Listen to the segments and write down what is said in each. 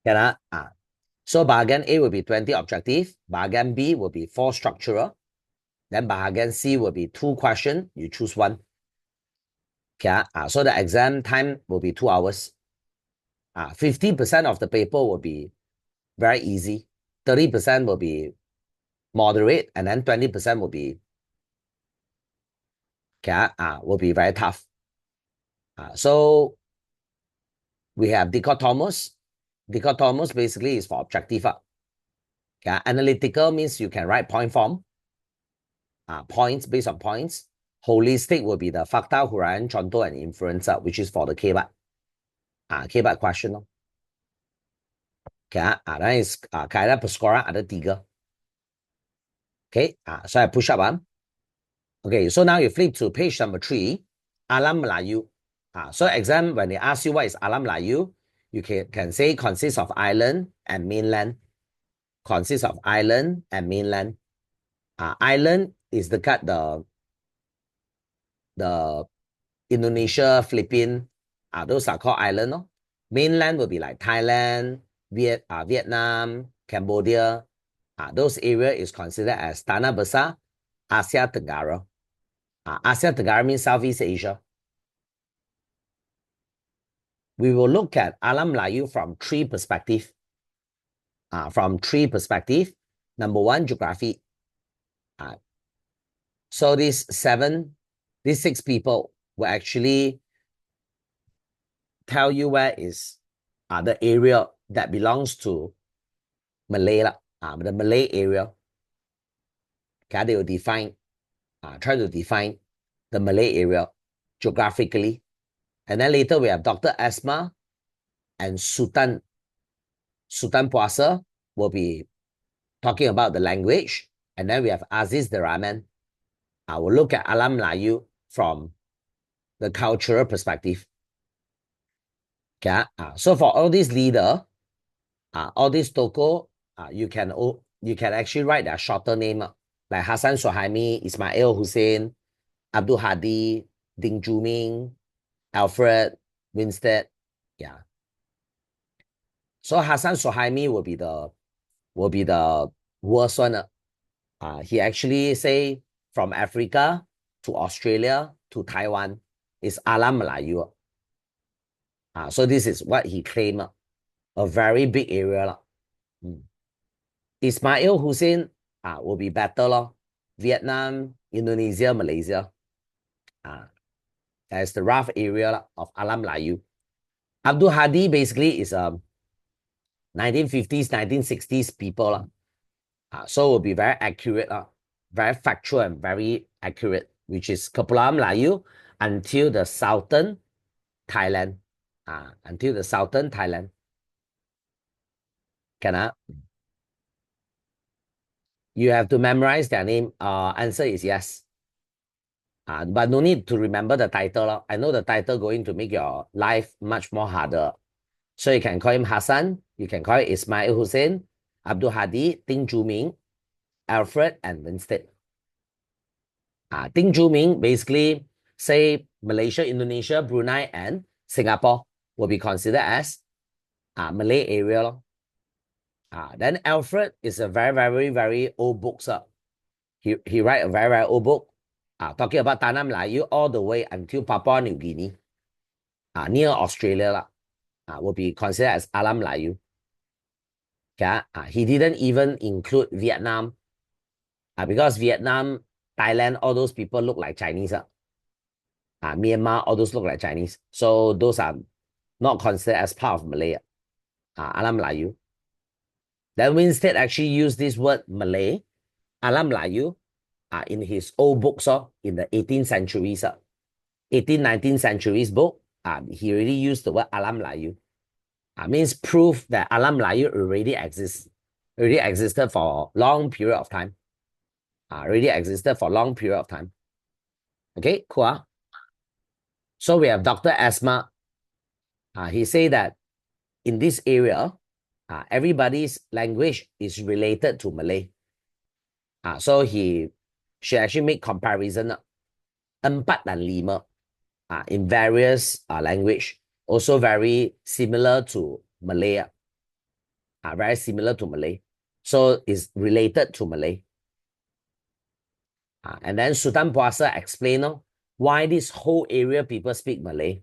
Can I? So bahagian A will be 20 objective, bahagian B will be 4 structural, then bahagian C will be 2 question, you choose one. Okay, so the exam time will be 2 hours. 50% of the paper will be very easy, 30% will be moderate, and then 20% will be very tough. So we have dichotomous. Dichotomous basically is for objective. Analytical means you can write point form. Points based on points. Holistic will be the fakta, huraian, contoh, and inference, which is for the K-BAT. K-BAT question. That is kaidah perskoran ada 3. Okay, so I push up. Okay, so now you flip to page number 3, Alam Melayu. So exam, when they ask you what is Alam Melayu, you can say consists of island and mainland. Consists of island and mainland. Island is dekat the Indonesia, Philippines. Those are called island. No? Mainland will be like Thailand, Vietnam, Cambodia. Those area is considered as Tanah Besar, Asia Tenggara. Asia Tenggara means Southeast Asia. We will look at Alam Melayu from 3 perspectives. From 3 perspectives. Number 1, geography. So these 6 people will actually tell you where is the area that belongs to Malay, the Malay area. Okay, they will define, try to define the Malay area geographically. And then later we have Dr. Asma and Sultan Puasa will be talking about the language. And then we have Aziz the Rahman. We'll look at Alam Melayu from the cultural perspective. Okay, so for all these leaders, all these toko, you can actually write their shorter name, like Hassan Sohaimi, Ismail Hussein, Abdul Hadi, Ding Juming, Alfred, Winstead. Yeah. So Hassan Sohaimi will be the worst one. He actually say from Africa to Australia to Taiwan is Alam Melayu. So this is what he claimed, a very big area. Ismail Hussein will be better. Vietnam, Indonesia, Malaysia. That's the rough area of Alam Melayu. Abdul Hadi basically is 1950s, 1960s people. So will be very accurate, very factual and very accurate, which is Kepulauan Melayu until the southern Thailand. Until the southern Thailand. You have to memorize their name. Answer is yes. But no need to remember the title. I know the title going to make your life much more harder. So you can call him Hassan, you can call it Ismail Hussein, Abdul Hadi, Ding Juming, Alfred, and Winstead. Ding Juming basically say Malaysia, Indonesia, Brunei, and Singapore will be considered as Malay area. Then Alfred is a very, very, very old book. He write a very, very old book talking about Tanah Melayu all the way until Papua New Guinea, near Australia, will be considered as Alam Melayu. Okay? He didn't even include Vietnam because Vietnam, Thailand, all those people look like Chinese. Myanmar, all those look like Chinese. So those are not considered as part of Malay. Alam Melayu. Then Winstead actually used this word Malay, Alam Melayu, in his old books in the 18th centuries, 18th, 19th centuries book. He already used the word Alam Melayu. Means proof that Alam Melayu already existed for a long period of time. Okay, cool. So we have Dr. Asma. He say that in this area, everybody's language is related to Malay. So she actually make comparison 4 dan 5 in various language, also very similar to Malay. very similar to Malay. So it's related to Malay. And then Sultan Puasa explained why this whole area people speak Malay.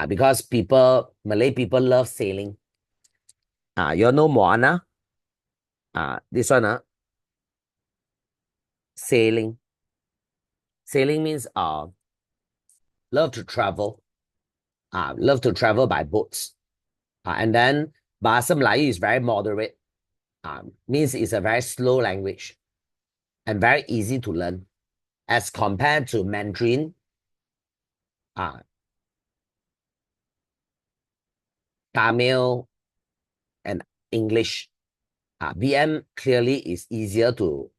Because Malay people love sailing. You know Moana? This one, sailing. Sailing means love to travel. Love to travel by boats. And then Bahasa Melayu is very moderate. Means it's a very slow language and very easy to learn as compared to Mandarin, Tamil, and English. BM clearly is easier to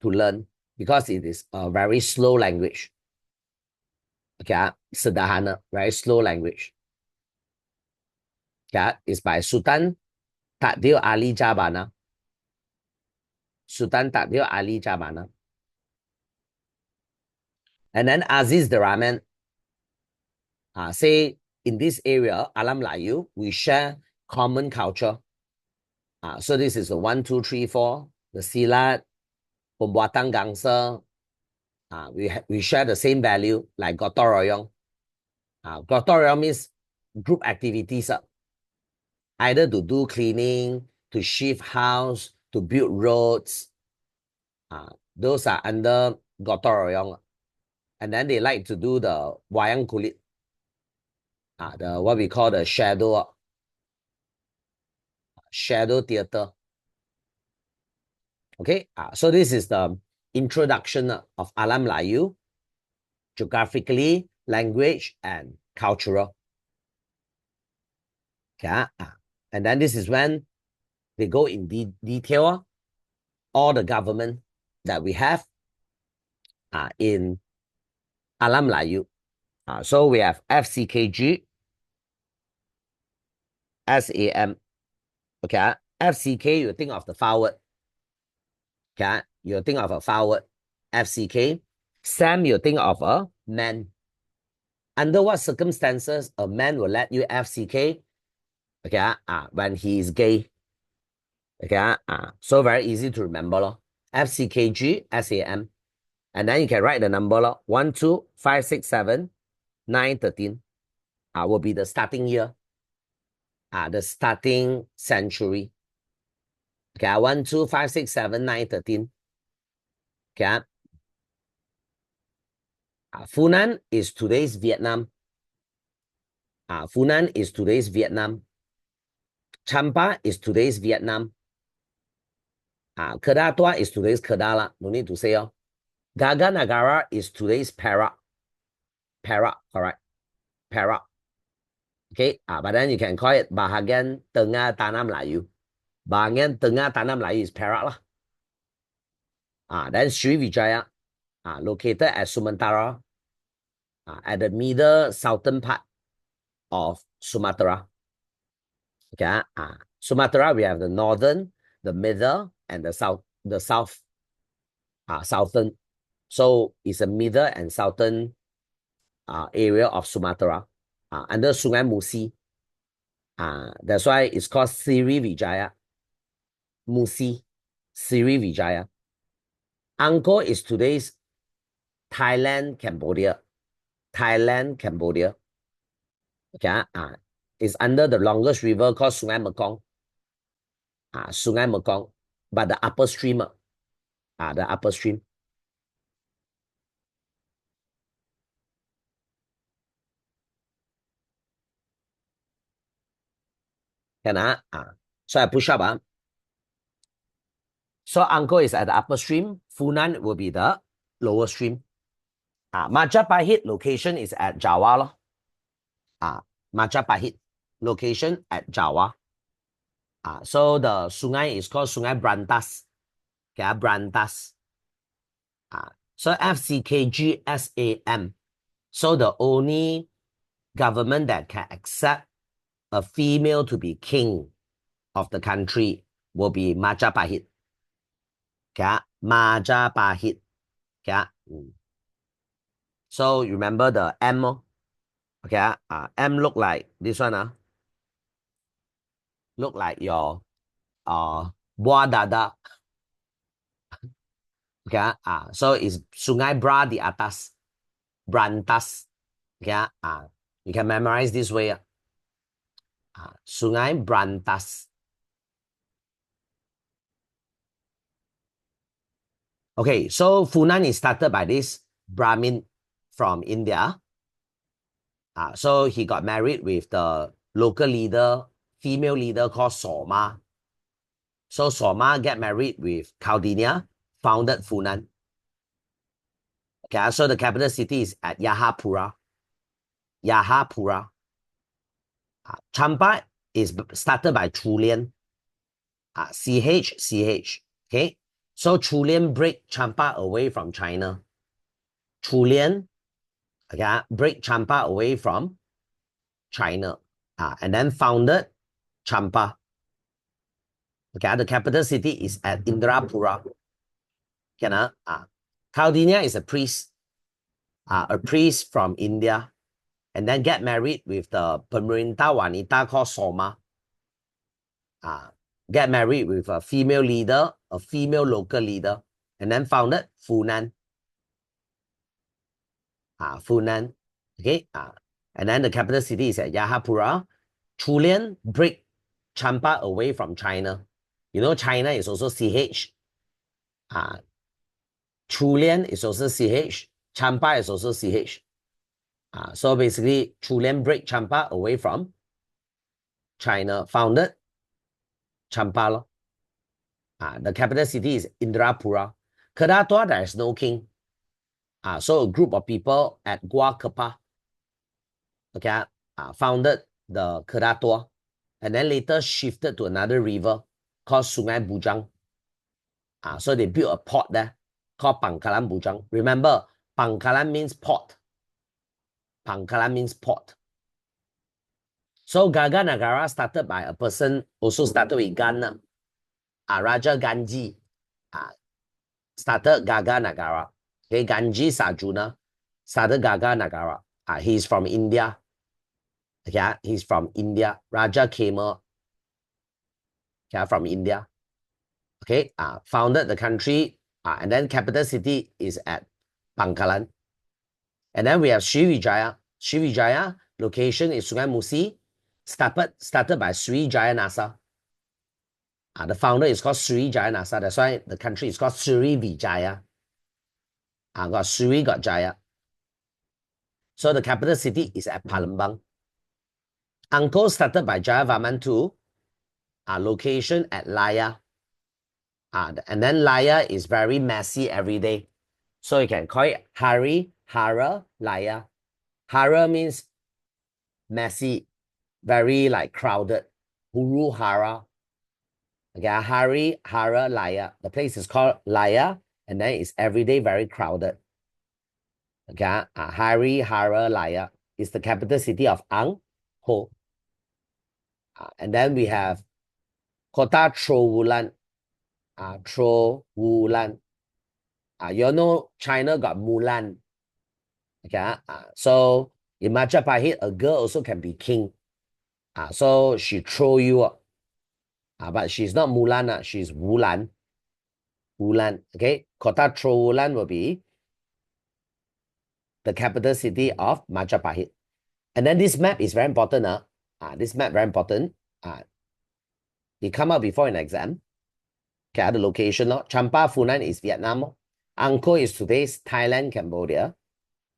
learn because it is a very slow language. Okay, sederhana, very slow language. Okay, it's by Sultan Takdir Ali Jabana. Sultan Takdir Ali Jabana. And then Aziz the Rahman say in this area, Alam Melayu, we share common culture. So this is the 1, 2, 3, 4, the Silat, Pembuatan Gangsa. We share the same value like Gotong Royong. Gotong Royong means group activities. Either to do cleaning, to shift house, to build roads. Those are under Gotong Royong. And then they like to do the wayang kulit. The what we call the shadow theater. Okay, so this is the introduction of Alam Melayu, geographically, language, and cultural. Okay, and then this is when they go in detail all the government that we have in Alam Melayu. So we have FCKG, SAM. Okay, FCK, you think of the forward. Okay, you think of a forward. FCK. SAM, you think of a man. Under what circumstances a man will let you FCK? Okay, when he is gay. Okay, so very easy to remember. FCKG, SAM. And then you can write the number 1, 2, 5, 6, 7, 9, 13. Will be the starting year. The starting century. Okay, 1, 2, 5, 6, 7, 9, 13. Okay. Funan is today's Vietnam. Funan is today's Vietnam. Champa is today's Vietnam. Kedah Tua is today's Kedah. No need to say. Gaga Nagara is today's Perak. Perak, correct. Perak. Okay, but then you can call it Bahagian Tengah Tanah Melayu. Bahagian Tengah Tanah Melayu is Perak lah. Then Sriwijaya, located at Sumatra, at the middle southern part of Sumatra. Okay, Sumatra, we have the northern, the middle, and the south. Southern. So it's a middle and southern area of Sumatra, under Sungai Musi. That's why it's called Sriwijaya. Musi, Sriwijaya. Angkor is today's Thailand, Cambodia. Thailand, Cambodia. Okay, it's under the longest river called Sungai Mekong. Sungai Mekong, but the upper stream. The upper stream. Can so I push up. So Angkor is at the upper stream. Funan will be the lower stream. Majapahit location is at Java. Majapahit location at Java. So the sungai is called Sungai Brantas. Okay, Brantas. So FCKGSAM. So the only government that can accept a female to be king of the country will be Majapahit. Okay, Majapahit. Okay. So you remember the M? Okay, M look like this one. Look like your Bua Dada. Okay, so it's Sungai Bra di Atas, Brantas. Okay, you can memorize this way. Sungai Brantas. Okay, so Funan is started by this Brahmin from India. So he got married with the local leader, female leader called Soma. So Soma get married with Caldinia, founded Funan. Okay, so the capital city is at Yahapura. Yahapura. Champa is started by Chulian. CH. Okay, so Chulian break Champa away from China. Chulian, okay, break Champa away from China. And then founded Champa. Okay, the capital city is at Indrapura. Okay, Caldinia is a priest from India, and then get married with the pemerintah wanita called Soma. Get married with a female leader, a female local leader, and then founded Funan. Funan. Okay. And then the capital city is at Yahapura. Chulian break Champa away from China. You know, China is also CH. Chulian is also CH. Champa is also CH. So basically, Chulian break Champa away from China, founded Champa. The capital city is Indrapura. Kedatua, there is no king. So a group of people at Gua Kepa, okay, founded the Kedatua, and then later shifted to another river called Sungai Bujang. So they built a port there called Pangkalan Bujang. Remember, Pangkalan means port. Pangkalan means port. So Gaga Nagara started by a person also started with Gan. Raja Ganji started Gaga Nagara. Okay, Ganji Sarjuna started Gaga Nagara. He's from India. Okay, he's from India. Raja Kema, okay, from India. Okay, founded the country, and then capital city is at Pangkalan. And then we have Sriwijaya. Sriwijaya location is Sungai Musi, started by Sriwijaya Nasa. The founder is called Sriwijaya Nasa. That's why the country is called Sriwijaya. Got Sri, got Jaya. So the capital city is at Palembang. Angkor started by Jayavarman II. Location at Laya. And then Laya is very messy every day. So you can call it Hari, Hara, Laya. Hara means messy, very like crowded. Huru Hara. Okay, Hari, Hara, Laya. The place is called Laya, and then it's every day very crowded. Okay, Hari, Hara, Laya is the capital city of Angkor. And then we have Kota Trowulan. Trowulan. You know China got Mulan. Okay, so in Majapahit, a girl also can be king. So she throw you up. But she's not Mulan, she's Wulan. Wulan. Okay, Kota Trowulan will be the capital city of Majapahit. And then this map is very important. This map very important. It come out before an exam. Okay, the location. Champa Funan is Vietnam. Angkor is today's Thailand, Cambodia.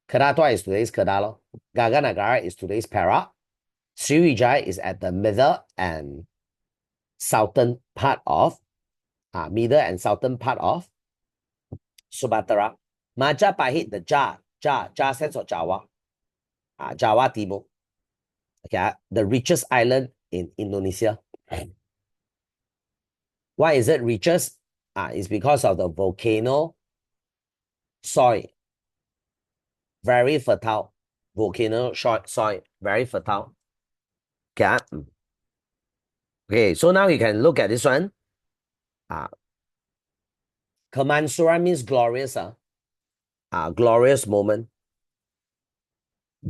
Kedatua is today's Kedah. Gaga Nagara is today's Perak. Sriwijaya is at the middle and southern part of Sumatra. Majapahit, the Ja stands for Java. Java Timur. Okay, the richest island in Indonesia. Why is it richest? It's because of the volcano soil. Very fertile. Volcano soil, very fertile. Okay. Okay, so now you can look at this one. Kemansura means glorious. Glorious moment.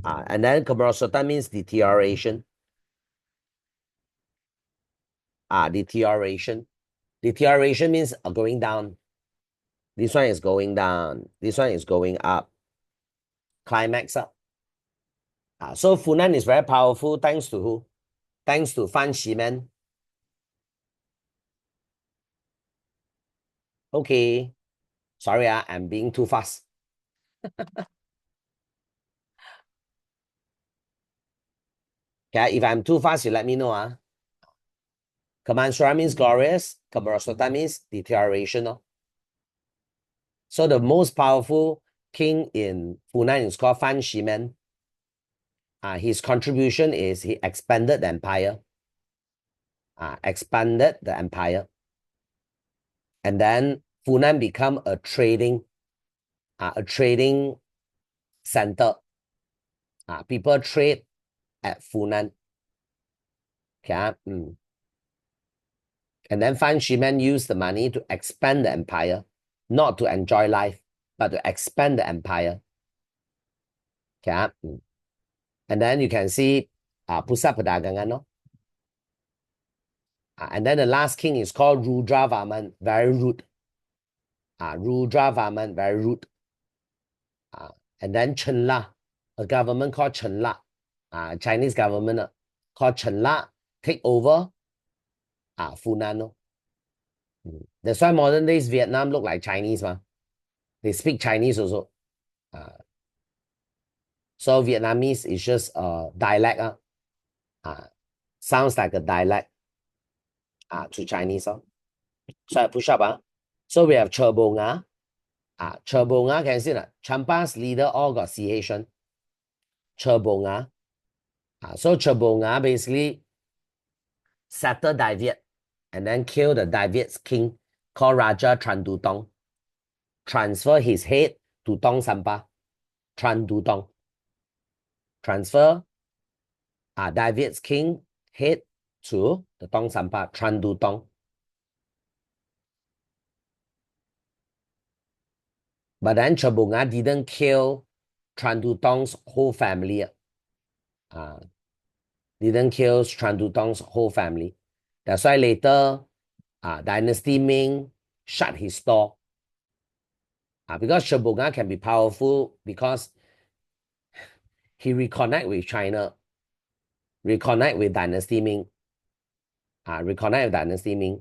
And then kemerosotan means deterioration. deterioration. Deterioration means going down. This one is going down. This one is going up. Climax up. So Funan is very powerful thanks to who? Thanks to Fan Ximen. Okay. Sorry, I'm being too fast. Okay, if I'm too fast, you let me know. Commensurate means glorious. Kamarasota means deterioration. So the most powerful king in Funan is called Fan Ximen. His contribution is he expanded the empire. Expanded the empire. And then Funan become a trading center. People trade at Funan. Okay. And then Fan Ximen used the money to expand the empire, not to enjoy life, but to expand the empire. Okay. And then you can see pusat perdagangan. No? And then the last king is called Rudra Varman, very rude. Rudra Varman, very rude. And then Chenla, a government called Chenla, Chinese government called Chenla, take over Funan. That's why modern days Vietnam look like Chinese. They speak Chinese also. So Vietnamese is just a dialect. Sounds like a dialect to Chinese. So I push up. So we have Cherbonga. Cherbonga, can you see that? Champa's leader all got CH. Cherbonga. So Cherbonga basically settle Dai Viet and then kill the Dai Viet's king called Raja Tran Du Tong. Transfer his head to Tong Sampa. Tran Du Tong. Transfer Dai Viet's king head to the Tong Sampa, Tran Du Tong. But then Cherbonga didn't kill Tran Du Tong's whole family. Didn't kill Tran Du Tong's whole family. That's why later Dynasty Ming shut his store. Because Cherbonga can be powerful because he reconnect with China, reconnect with Dynasty Ming, reconnect with Dynasty Ming.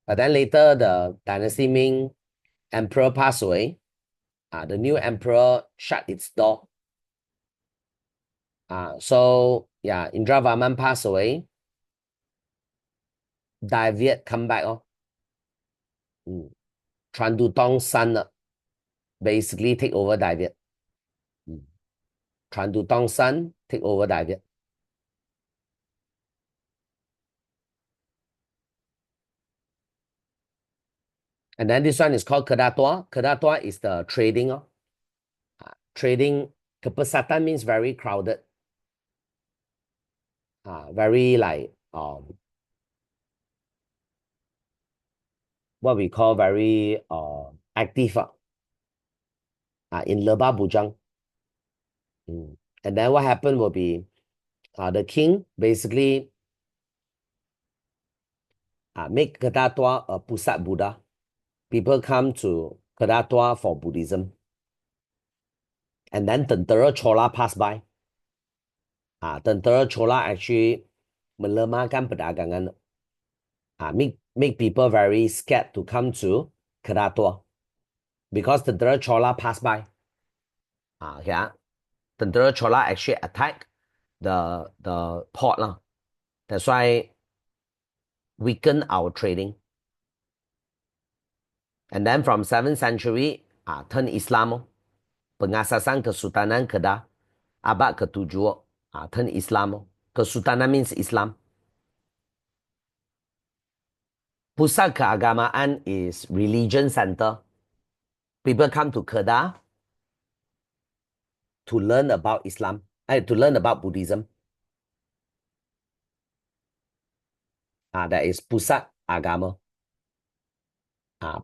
But then later the Dynasty Ming emperor passed away. The new emperor shut its door. So yeah, Indra Varman passed away. Dai Viet come back. Tran Du Tong's son basically take over Dai Viet. Tran Du Tong's son take over Dai Viet. And then this one is called Kedatua. Kedatua is the trading. Trading, Kepesatan means very crowded. Very like what we call very active in Lebah Bujang. And then what happened will be the king basically make Kedatua a Pusat Buddha. People come to Kedatua for Buddhism. And then Tentera Chola passed by. Tentera Chola actually melemahkan perdagangan. Make people very scared to come to Kedatua. Because Tentera Chola passed by. Tentera Chola actually attacked the port. That's why weaken our trading. And then from 7th century, turn Islam. Pengasasan Kesultanan Kedah, abad ke-7, turn Islam. Kesultanan means Islam. Pusat keagamaan is religion center. People come to Kedah to learn about Islam, to learn about Buddhism. That is Pusat Agama.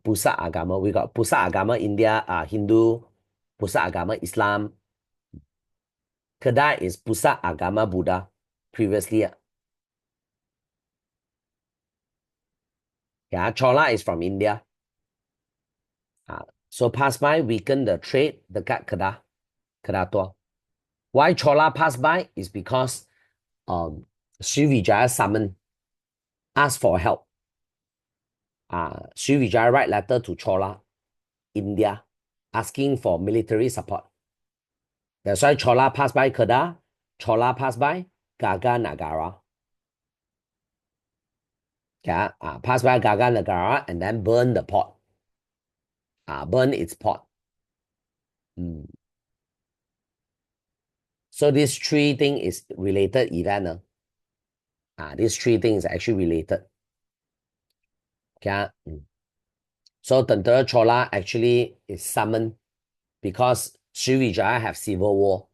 Pusat Agama. We got Pusat Agama India, Hindu, Pusat Agama Islam. Kedah is Pusat Agama Buddha previously. Yeah, chola is from India. So pass by weaken the trade dekat Kedah Tua. Why chola pass by is because Srivijaya summoned, asked for help. Srivijaya write letter to Chola, India, asking for military support. That's why Chola pass by Kedah, Chola pass by Gaga Nagara. Yeah, pass by Gaga Nagara and then burn the port. Burn its port. So this three thing is related event. These three things actually related. Okay. So Tentera Chola actually is summoned because Srivijaya have civil war.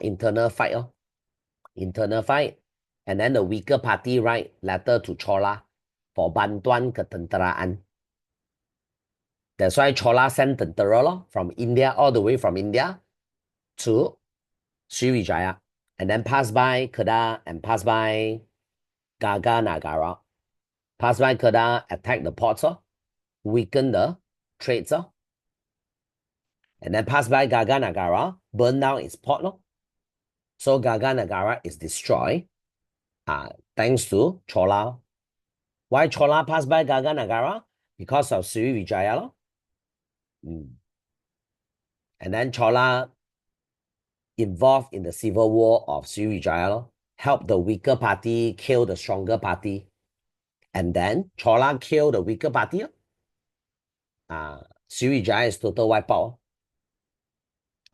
Internal fight. Internal fight. And then the weaker party write letter to Chola for bantuan ketenteraan. That's why Chola sent tentera from India, all the way from India to Srivijaya. And then pass by Kedah and pass by Gaga Nagara. Pass by Kedah, attack the ports, weaken the trades, and then pass by Gaga Nagara, burn down its port. So Gaga Nagara is destroyed thanks to Chola. Why Chola pass by Gaga Nagara? Because of Srivijaya. And then Chola involved in the civil war of Srivijaya, help the weaker party kill the stronger party. And then Chola kill the weaker party. Srivijaya is total wipeout.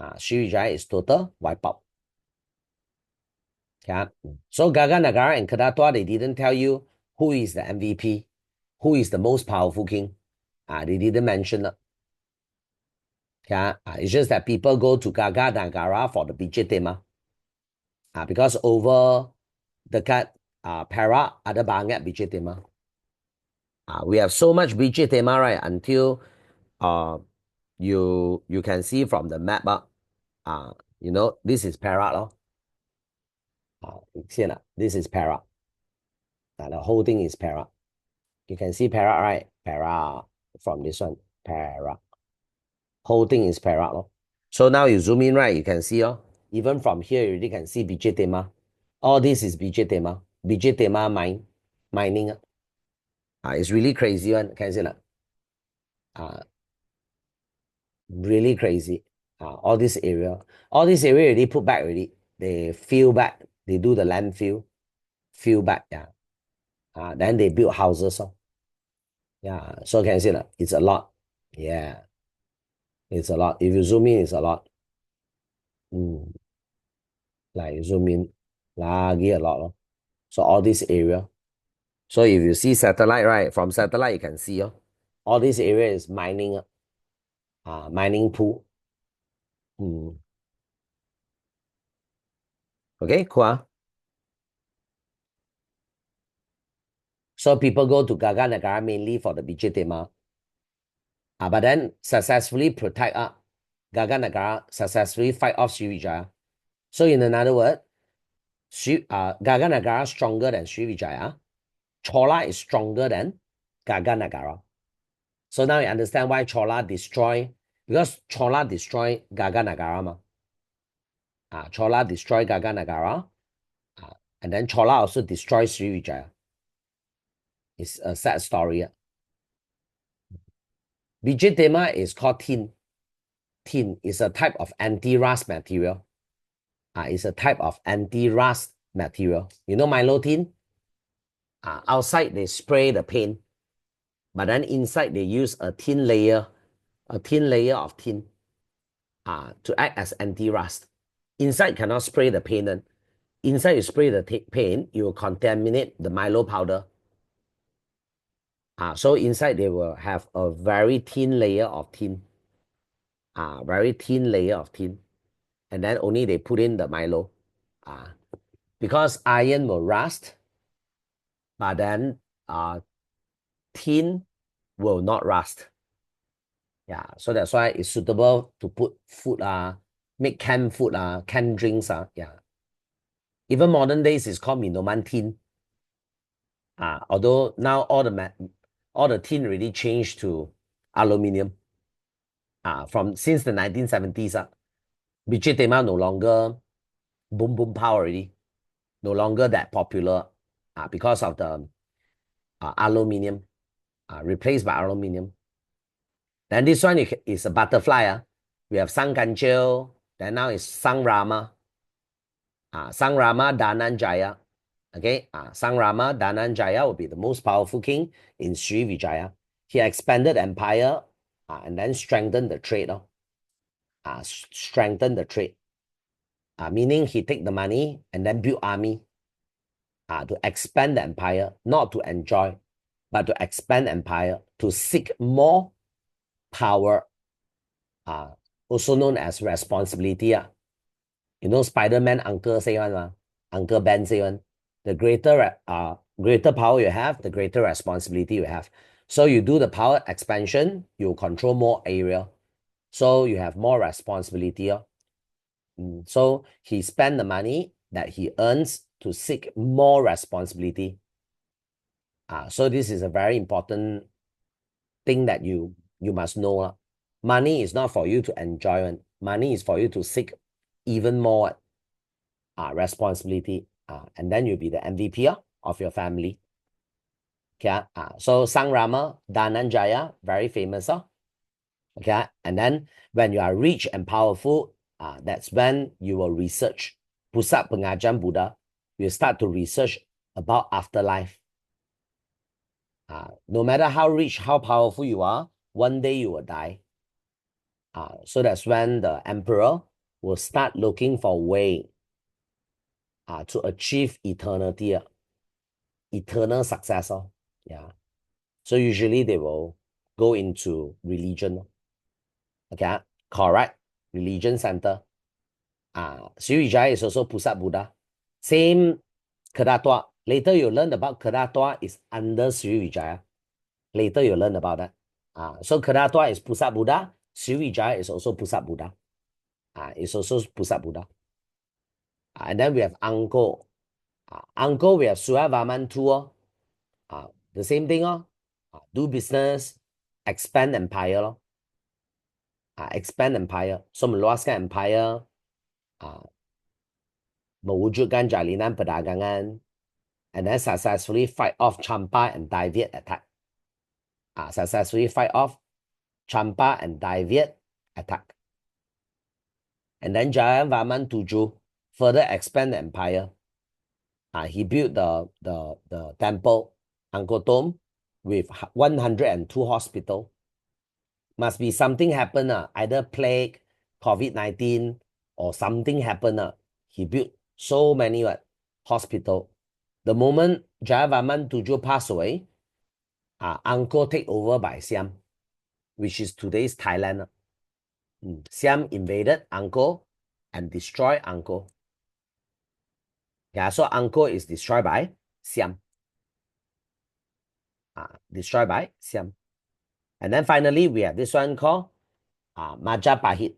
Srivijaya is total wipeout. Yeah. So Gaga Nagara and Kedah Tua, they didn't tell you who is the MVP, who is the most powerful king. They didn't mention it. Yeah. It's just that people go to Gaga Nagara for the biji tema. Because over dekat Perak ada banyak biji tema. We have so much biji tema, right? Until you can see from the map, this is Perak. This is Perak. The whole thing is Perak. You can see Perak, right? Perak from this one, Perak. Whole thing is Perak. So now you zoom in, right? You can see, even from here, you already can see biji tema. All this is biji tema. Biji tema mining. It's really crazy one. Can you see that? Really crazy. All this area already put back already. They fill back. They do the landfill, fill back. Yeah. Then they build houses. Yeah. So can you see that? It's a lot. Yeah. It's a lot. If you zoom in, it's a lot. Like you zoom in, lagi a lot. So all this area. So if you see satellite, right? From satellite, you can see all this area is mining. Mining pool. Okay, cool. So people go to Gaga Nagara mainly for the biji tema. But then successfully protect Gaga Nagara, successfully fight off Srivijaya. So in another word, Gaga Nagara stronger than Srivijaya. Chola is stronger than Gaga Nagara. So now you understand why Chola destroy, because Chola destroy Gaga Nagara. Chola destroy Gaga Nagara. And then Chola also destroys Srivijaya. It's a sad story. Biji tema is called tin. Tin is a type of anti-rust material. It's a type of anti-rust material. You know Milo tin? Outside they spray the paint, but then inside they use a thin layer of tin to act as anti-rust. Inside cannot spray the paint. Inside you spray the paint, you will contaminate the Milo powder. So inside they will have a very thin layer of tin. Very thin layer of tin. And then only they put in the Milo. Because iron will rust, but then tin will not rust. Yeah, so that's why it's suitable to put food, make canned food, canned drinks. Yeah. Even modern days, it's called minuman tin. Although now all the tin already changed to aluminium. Since the 1970s, Biji Tema no longer boom power already, no longer that popular because of the aluminium, replaced by aluminium. Then this one is a butterfly. We have Sang Ganjil, then now it's Sang Rama. Sang Rama Dananjaya. Okay, Sang Rama Dananjaya will be the most powerful king in Sri Vijaya. He expanded empire and then strengthened the trade. Strengthened the trade. Meaning he take the money and then build army to expand the empire, not to enjoy, but to expand empire, to seek more power, also known as responsibility. You know, Spider-Man uncle say one, Uncle Ben say one, the greater power you have, the greater responsibility you have. So you do the power expansion, you control more area, so you have more responsibility. So he spent the money that he earns to seek more responsibility. So this is a very important thing that you must know. Money is not for you to enjoy. Money is for you to seek even more responsibility. And then you'll be the MVP of your family. Okay. So Sang Rama, Dananjaya, very famous. Okay. And then when you are rich and powerful, that's when you will research. Pusat Pengajian Buddha, you start to research about afterlife. No matter how rich, how powerful you are, one day you will die. So that's when the emperor will start looking for a way to achieve eternity, eternal success. Yeah. So usually they will go into religion. Okay, correct. Religion center. Sri Vijaya is also Pusat Buddha. Same Kedatua. Later you learn about Kedatua is under Sri Vijaya. Later you learn about that. So Kedatua is Pusat Buddha. Sri Vijaya is also Pusat Buddha. It's also Pusat Buddha. And then we have Angkor. Angkor, we have Suryavarman II. The same thing. Do business, expand empire. Expand empire. So meluaskan empire, mewujudkan jalinan perdagangan, and then successfully fight off Champa and Dai Viet attack. Successfully fight off Champa and Dai Viet attack. And then Jayavarman Tujuh further expand the empire. He built the temple, Angkor Thom, with 102 hospital. Must be something happen, either plague, COVID-19, or something happen. He built so many hospital. The moment Jayavarman Tujuh passed away, Angkor take over by Siam, which is today's Thailand. Siam invaded Angkor and destroyed Angkor. Yeah, so Angkor is destroyed by Siam. Destroyed by Siam. And then finally, we have this one called Majapahit.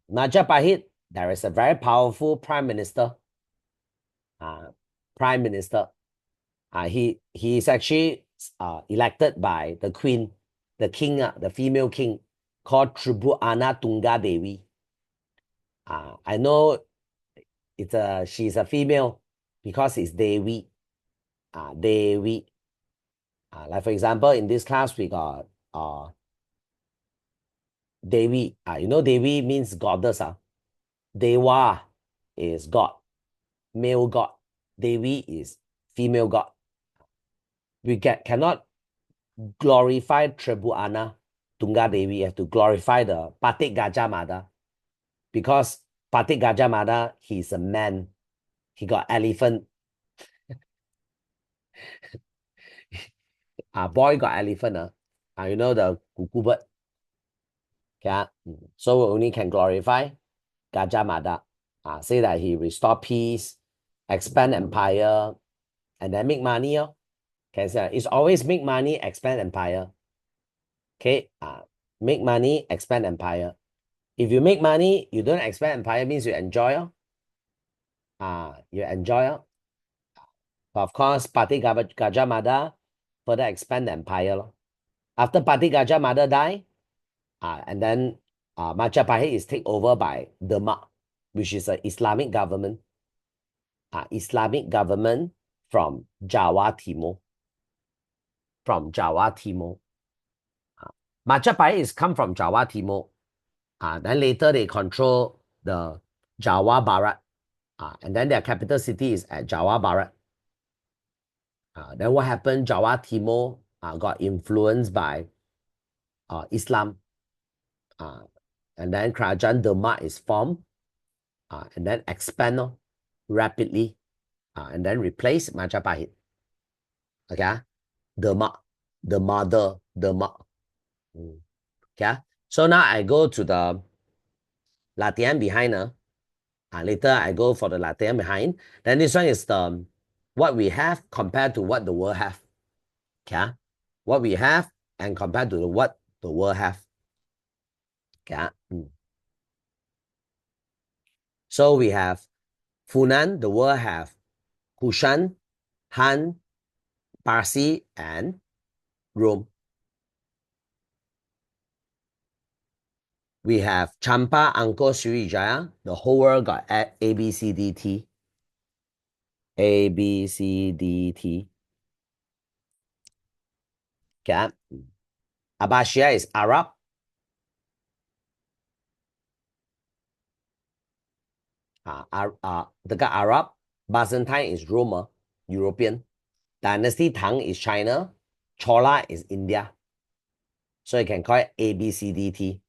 Majapahit, there is a very powerful prime minister. He is actually elected by the queen, the king, the female king, called Tribhuwana Tunga Devi. I know she's a female because it's Devi. Devi. Like for example, in this class we got Devi. You know Devi means goddess. Deva is god, male god. Devi is female god. We cannot glorify Tribhuwana Tunga Devi. We have to glorify the Patik Gajah Mada, because Patik Gajah Mada, he's a man. He got elephant. Boy got elephant. You know the cuckoo bird. Okay. So we only can glorify Gajah Mada. Say that he restore peace, expand empire, and then make money. Can say it's always make money, expand empire. Okay. Make money, expand empire. If you make money, you don't expand empire, means you enjoy. You enjoy. But of course, Pati Gajah Mada further expand the empire. Lor. After Pati Gajah Mada die, and then Majapahit is taken over by Demak, which is an Islamic government. Islamic government from Jawa Timur. From Jawa Timur. Majapahit is come from Jawa Timur. Then later they control the Jawa Barat. And then their capital city is at Jawa Barat. Then what happened? Jawa Timur got influenced by Islam. And then Kerajaan Demak is formed. And then expand rapidly. And then replace Majapahit. Okay? Demak. The mother. Demak. Okay? So now I go to the latihan behind. Later I go for the latihan behind. Then this one is the what we have compared to what the world have. Okay? What we have and compared to what the world have. Okay? So we have Funan, the world have Kushan, Han, Parsi, and Rome. We have Champa, Angkor, Sriwijaya. The whole world got A, B, C, D, T. A, B, C, D, T. Okay. Abbasiya is Arab. The Arab. Byzantine is Roma, European. Dynasty Tang is China. Chola is India. So you can call it A, B, C, D, T.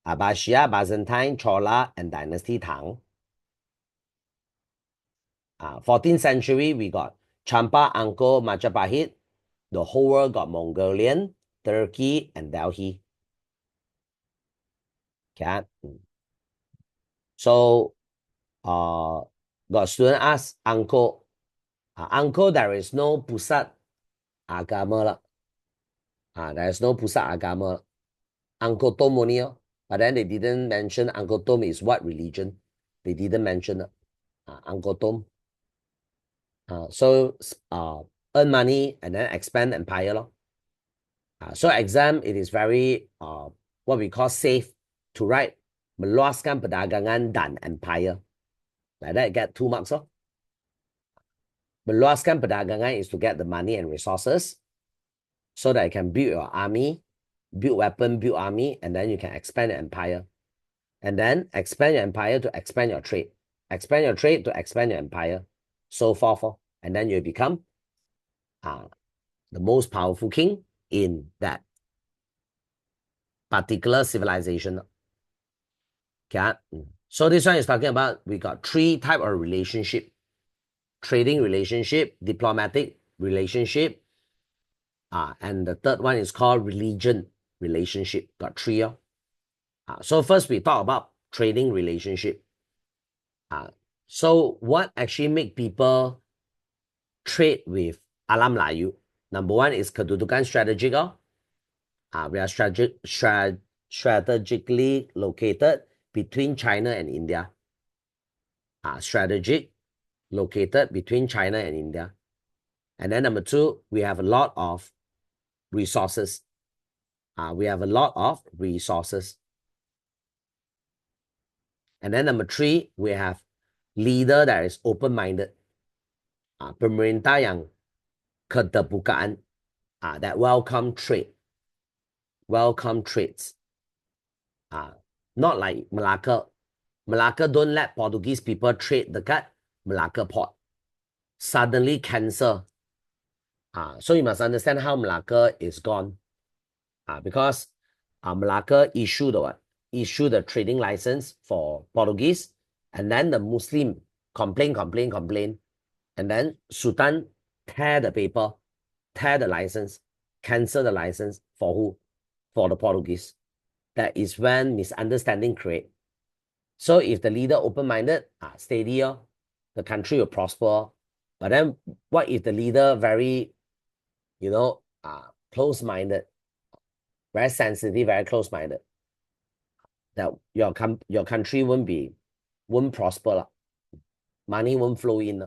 Abbasiya, Byzantine, Chola, and Dynasty Tang. 14th century, we got Champa, Angkor, Majapahit. The whole world got Mongolian, Turkey, and Delhi. Okay. So, got student ask Angkor. Angkor, there is no Pusat agama. There is no Pusat agama. Angkor Thom only. But then they didn't mention Angkor Thom is what religion. They didn't mention Angkor Thom. So earn money and then expand empire. So exam, it is very what we call safe to write meluaskan perdagangan dan empire. Like that, get 2 marks. Meluaskan perdagangan is to get the money and resources so that you can build your army, build weapon, build army, and then you can expand your empire. And then expand your empire to expand your trade. Expand your trade to expand your empire. So forth. And then you become the most powerful king in that particular civilization. Okay. So this one is talking about we got 3 type of relationship. Trading relationship, diplomatic relationship, and the third one is called religion relationship. Got 3. So first we talk about trading relationship. So what actually make people trade with Alam Melayu? Number 1 is kedudukan strategic. We are strategically located between China and India. Strategic located between China and India. And then number 2, we have a lot of resources. We have a lot of resources. And then number 3, we have leader that is open-minded. Pemerintah yang keterbukaan, that welcome trade. Welcome trades. Not like Malacca. Malacca don't let Portuguese people trade dekat Malacca port. Suddenly cancel. So you must understand how Malacca is gone. Because Malacca issued the trading license for Portuguese, and then the Muslim complain, and then Sultan tear the paper, tear the license, cancel the license for who? For the Portuguese. That is when misunderstanding create. So if the leader open-minded, steady, the country will prosper. But then what if the leader very, close-minded, very sensitive, very close-minded? That your country won't prosper. Money won't flow in.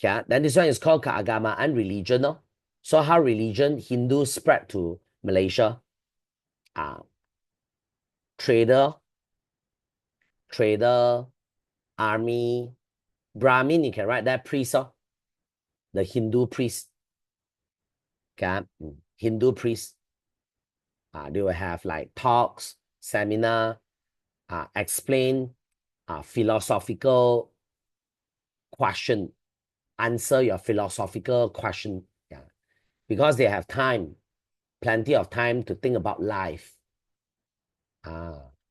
Okay, then this one is called keagamaan religion. No? So how religion, Hindu spread to Malaysia. Trader, army, Brahmin, you can write that priest, the Hindu priest. Okay, Hindu priest. They will have like talks, seminar, explain philosophical question, answer your philosophical question. Yeah, because they have time, plenty of time to think about life.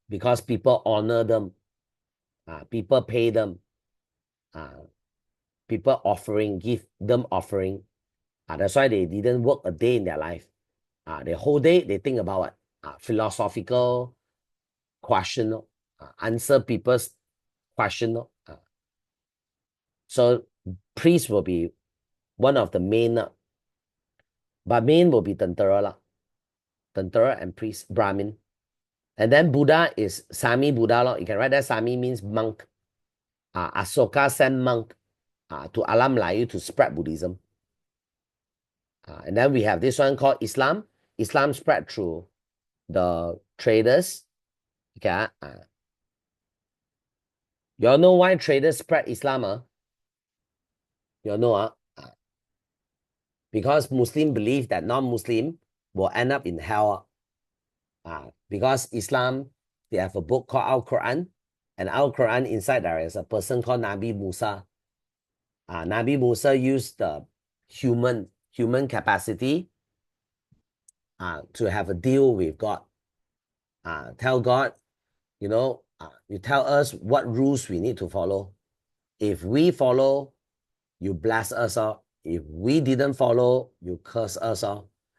Because people honor them, people pay them, people give them offering. That's why they didn't work a day in their life. The whole day they think about what? Philosophical question, answer people's question. So priest will be one of the main, but main will be Tentera, Tentera and priest, Brahmin. And then Buddha is Sami Buddha. You can write that Sami means monk. Asoka sent monk to Alam Melayu to spread Buddhism. And then we have this one called Islam. Islam spread through the traders. Okay. You all know why traders spread Islam? You all know? Because Muslim believe that non-Muslim will end up in hell. Because Islam, they have a book called Al-Quran, and Al-Quran inside there is a person called Nabi Musa. Nabi Musa used the human capacity to have a deal with God. Tell God, you tell us what rules we need to follow. If we follow, you bless us. If we didn't follow, you curse us.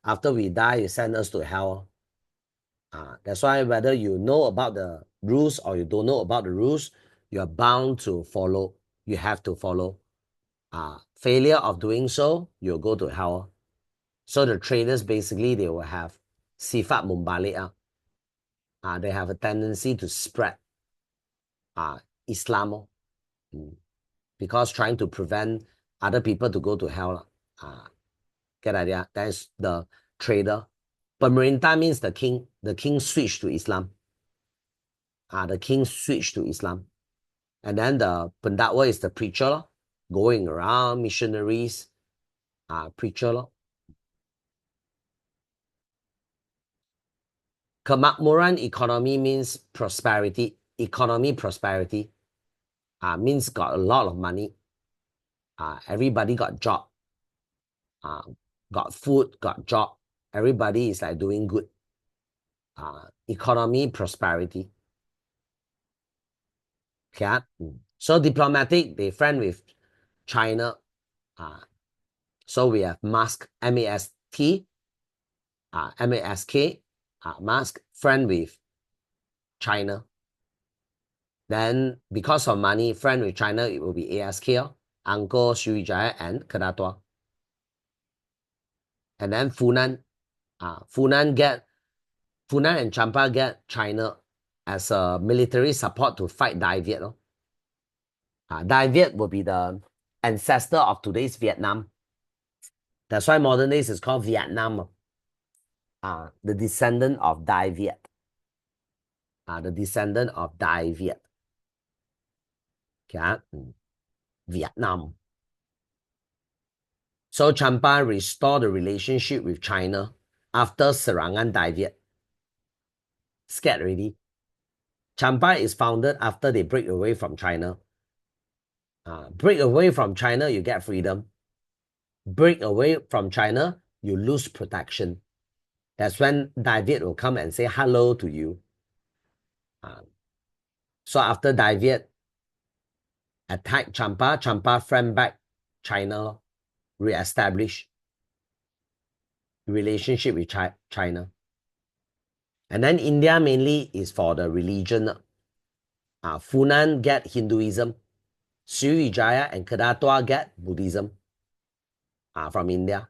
After we die, you send us to hell. That's why whether you know about the rules or you don't know about the rules, you're bound to follow. You have to follow. Failure of doing so, you'll go to hell. So the traders, basically, they will have sifat mumbalik. They have a tendency to spread Islam because trying to prevent other people to go to hell. Get idea? That is the trader. Pemerintah means the king. The king switched to Islam. The king switched to Islam. And then the pendakwa is the preacher, going around, missionaries, preacher. Kemakmuran economy means prosperity. Economy prosperity means got a lot of money. Everybody got job. Got food, got job. Everybody is like doing good. Economy prosperity. Okay. So diplomatic, they friend with China. So we have mask, M-A-S-T, M-A-S-K, mask, friend with China. Then because of money, friend with China, it will be A-S-K, Uncle Sriwijaya and Kedatua. And then Funan, Funan and Champa get China as a military support to fight Dai Viet. Dai Viet will be the ancestor of today's Vietnam. That's why modern days is called Vietnam. The descendant of Dai Viet. The descendant of Dai Viet. Okay. Vietnam. So Champa restored the relationship with China after Serangan Dai Viet. Scared already. Champa is founded after they break away from China. Break away from China, you get freedom. Break away from China, you lose protection. That's when Dai Viet will come and say hello to you. So after Dai Viet attacked Champa, Champa friend back China, re-establish relationship with China. And then India mainly is for the religion. Funan get Hinduism. Sriwijaya and Kedatua get Buddhism from India.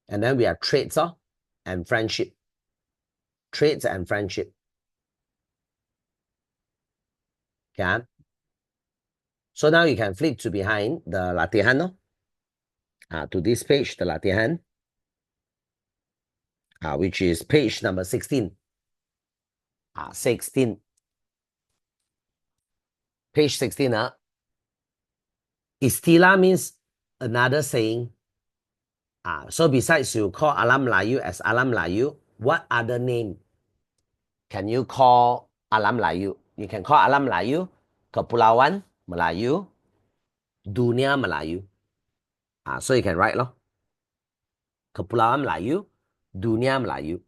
And then we have trades and friendship. Trades and friendship. Okay. So now you can flip to behind the latihan, no? To this page, the latihan, which is page number 16. 16. Page 16. Istilah means another saying. So besides you call Alam Melayu as Alam Melayu, what other name can you call Alam Melayu? You can call Alam Melayu Kepulauan Melayu, Dunia Melayu. So you can write Kepulauan Melayu, Dunia Melayu.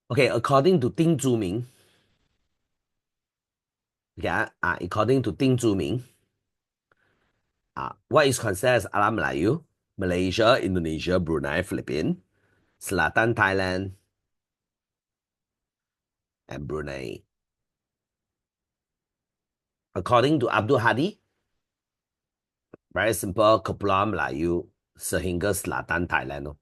Okay, according to Ding Zuming, according to Ding Zuming, what is considered as Alam Melayu? Malaysia, Indonesia, Brunei, Philippines, Selatan Thailand, and Brunei. According to Abdul Hadi, very simple, Kepulauan Melayu sehingga Selatan Thailand.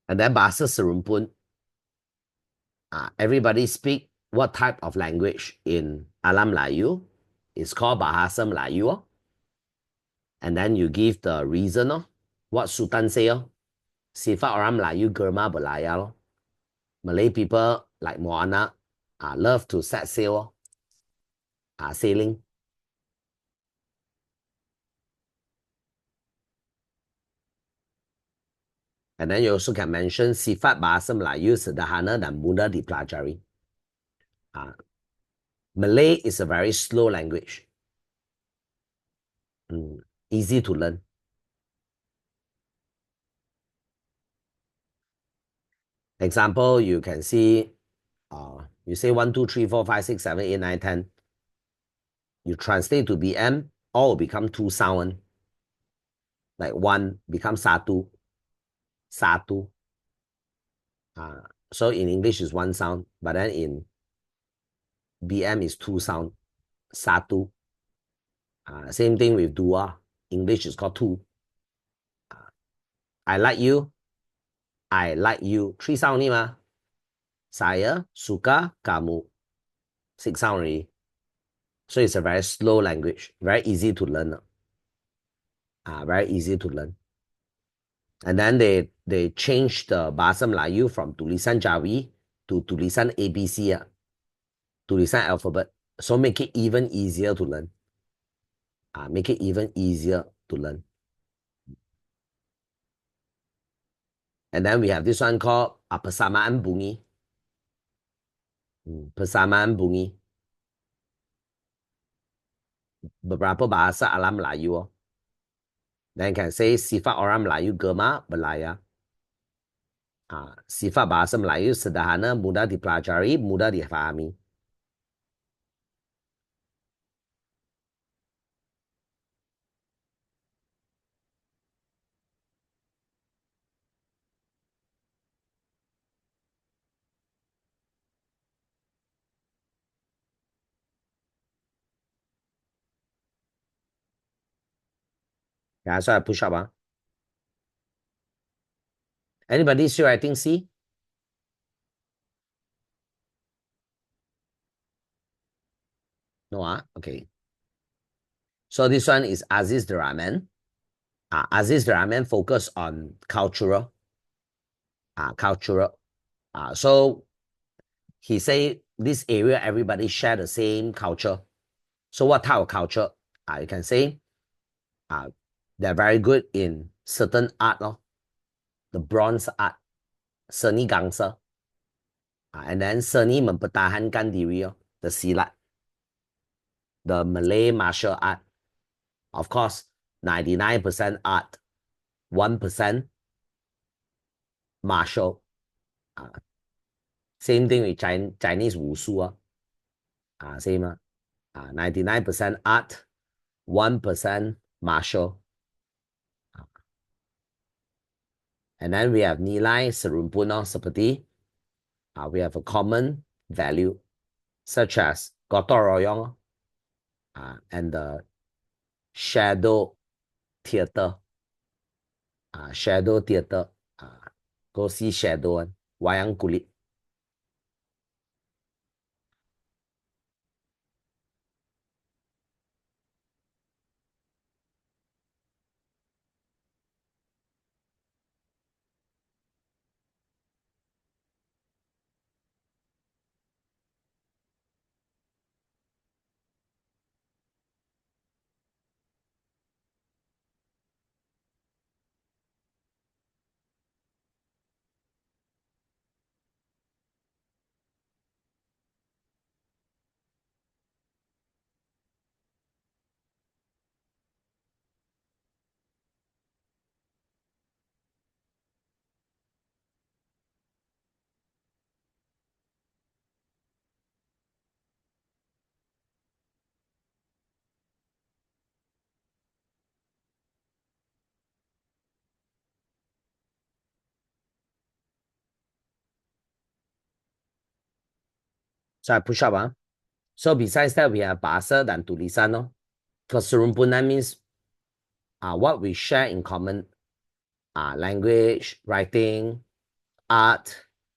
And then Bahasa Serumpun, everybody speak what type of language in Alam Melayu? It's called Bahasa Melayu. And then you give the reason. What Sultan say. Sifat orang Melayu germa berlayar. Malay people like Moana love to set sail. Sailing. And then you also can mention sifat bahasa Melayu sederhana dan mudah dipelajari. Malay is a very slow language. Easy to learn. Example, you can see, you say 1, 2, 3, 4, 5, 6, 7, 8, 9, 10. You translate to BM, all will become 2 sound. Like 1 becomes satu. Satu. So in English is 1 sound, but then in BM is 2 sound. Satu. Same thing with dua. English is called two. I like you. I like you. 3 sound only ma. Saya suka kamu. 6 sound already. So it's a very slow language. Very easy to learn. Very easy to learn. And then they changed the Bahasa Melayu from tulisan Jawi to tulisan ABC. Tulisan alphabet. So make it even easier to learn. Make it even easier to learn. And then we have this one called persamaan bunyi. Persamaan bunyi. Beberapa bahasa alam Melayu. Then can say sifat orang Melayu gemar berlayar. Sifat bahasa Melayu sederhana, mudah dipelajari, mudah difahami. Yeah, so I push up. Anybody still writing C? No, okay. So this one is Aziz the Rahman. Aziz the Rahman focus on cultural. So he say this area everybody share the same culture. So what type of culture? You can say they're very good in certain art. the bronze art, seni gangsa. And then seni mempertahankan diri, the silat, the Malay martial art. Of course, 99% art, 1% martial. Same thing with Chinese wushu. Same. 99% art, 1% martial. And then we have nilai serumpun seperti we have a common value such as gotong royong and the shadow theater. Shadow theater. Go see shadow one, wayang kulit. So I push up. So besides that, we have bahasa dan tulisan. Because serumpunan means what we share in common. Language, writing, art,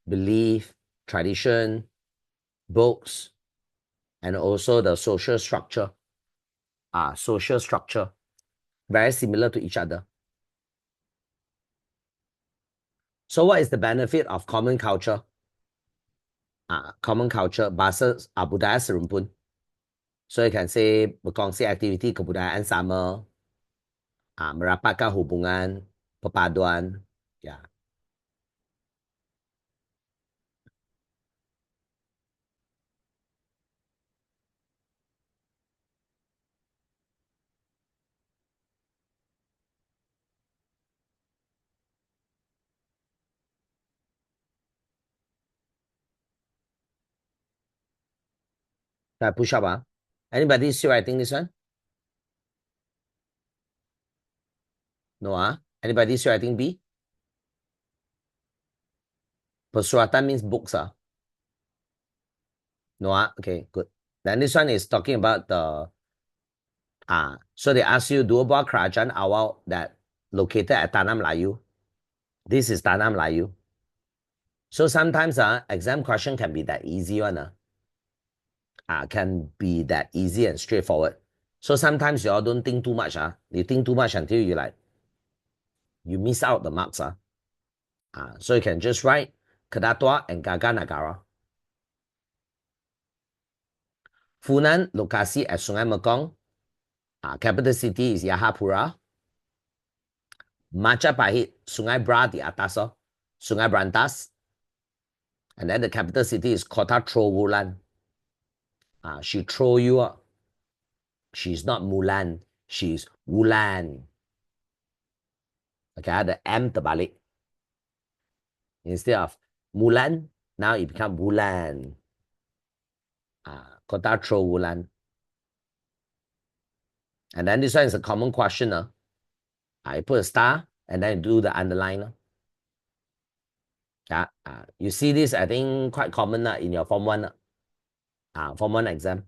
belief, tradition, books, and also the social structure. Social structure, very similar to each other. So what is the benefit of common culture? Common culture, bahasa budaya serumpun. So you can say berkongsi aktiviti kebudayaan sama, merapatkan hubungan, perpaduan. Yeah. So I push up. Anybody still writing this one? No. Anybody still writing B? Persuatan means books. No. Okay, good. Then this one is talking about the so they ask you dua buah kerajaan awal that located at Tanah Melayu. This is Tanah Melayu. So sometimes exam question can be that easy one. Can be that easy and straightforward. So sometimes you all don't think too much. You think too much until you miss out the marks. So you can just write Kedatua and Gaga Negara. Funan, lokasi at Sungai Mekong. Capital city is Yahapura. Majapahit, Sungai Bra di atas. Sungai Berantas. And then the capital city is Kota Trowulan. She throw you up. She's not Mulan. She's Wulan. Okay, the M terbalik. Instead of Mulan, now it becomes Wulan. Kota Trowulan. And then this one is a common question. I put a star and then do the underline. You see this, I think, quite common in your Form 1. Form 1 exam.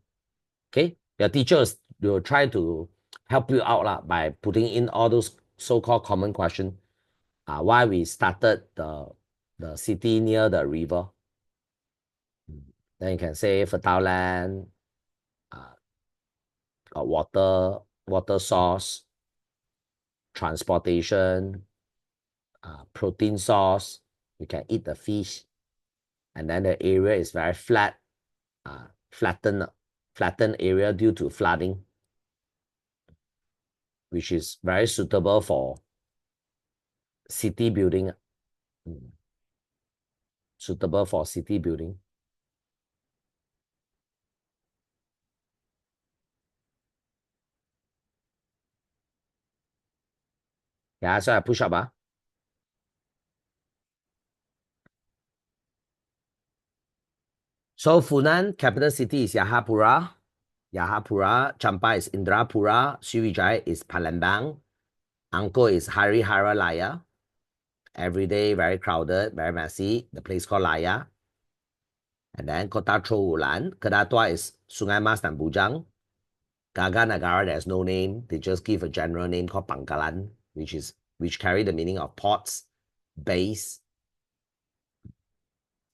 Okay, your teachers will try to help you out by putting in all those so-called common questions. Why we started the city near the river. Then you can say fertile land, water source, transportation, protein source. You can eat the fish. And then the area is very flat, flattened area due to flooding, which is very suitable for city building. Mm. Suitable for city building. Yeah, so I push up. So Funan, capital city is Yahapura. Yahapura. Champa is Indrapura. Srivijaya is Palembang. Angkor is Hariharalaya. Every day, very crowded, very messy. The place called Laya. And then Kota Trowulan. Kedatua is Sungai Mas dan Bujang. Gaga Nagara, there's no name. They just give a general name called Pangkalan, which carry the meaning of ports, base.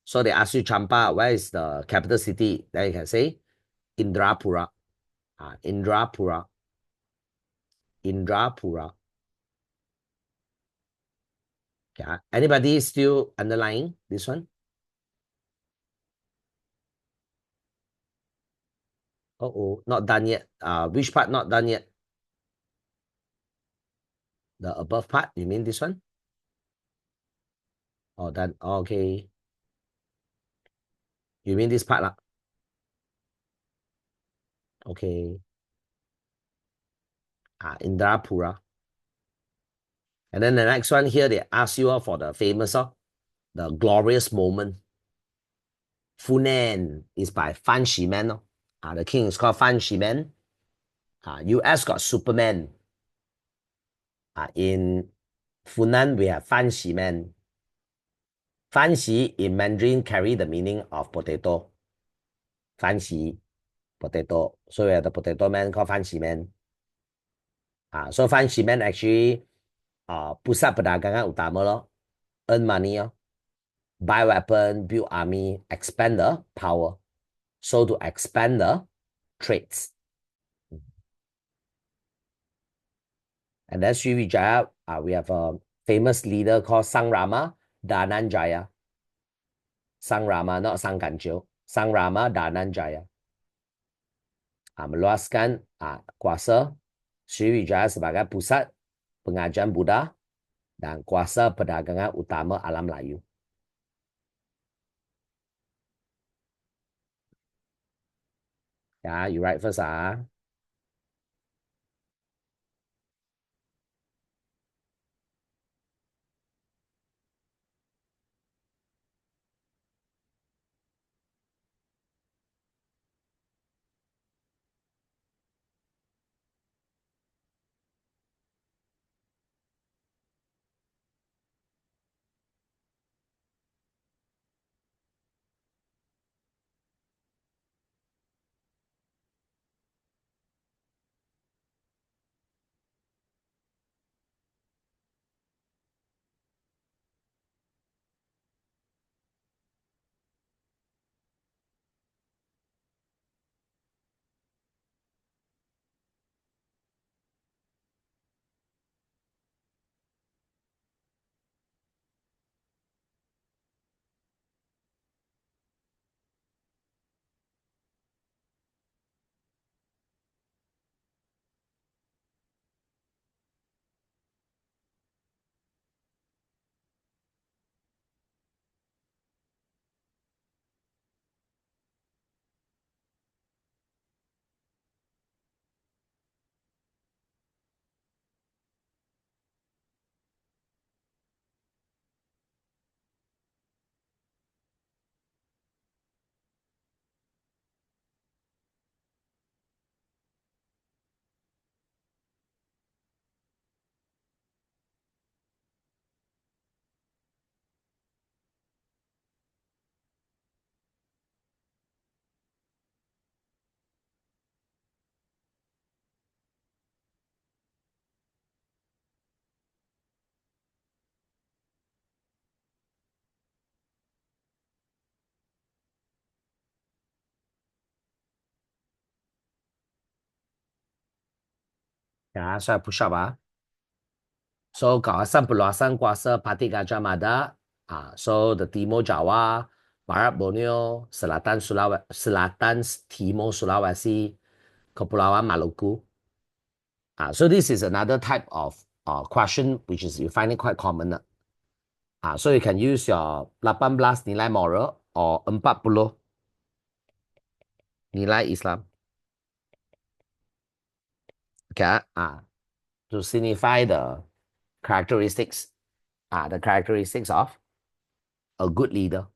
So they ask you Champa, where is the capital city? Then you can say Indrapura. Indrapura. Indrapura. Yeah. Anybody still underlying this one? Oh, not done yet. Which part not done yet? The above part, you mean this one? Oh, done. Okay. You mean this part lah? Okay. Indrapura. And then the next one here, they ask you for the famous, the glorious moment. Funan is by Fan Shiman. The king is called Fan Shiman. US got Superman. In Funan, we have Fan Shiman. Fan Xi in Mandarin carry the meaning of potato. Fan Xi, potato. So we have the potato man called Fan Xi Man. So Fan Xi Man actually pusat perdagangan utama lor, earn money buy weapon, build army, expand the power. So to expand the trades. And then Srivijaya, we have a famous leader called Sang Rama Dananjaya. Sang Rama, not Sang Ganjiu. Sang Rama Dananjaya. Meluaskan kuasa Srivijaya sebagai pusat pengajian Buddha dan kuasa perdagangan utama alam Melayu. Yeah, you write first. Yeah, so I push up. So kawasan perluasan kuasa Parti Gajah Mada. So the Timur Jawa, Barat Borneo, Selatan Timur Sulawesi, Kepulauan Maluku. So this is another type of question which is you find it quite common. So you can use your 18 nilai moral or 40 nilai Islam. Okay, to signify the characteristics, of a good leader.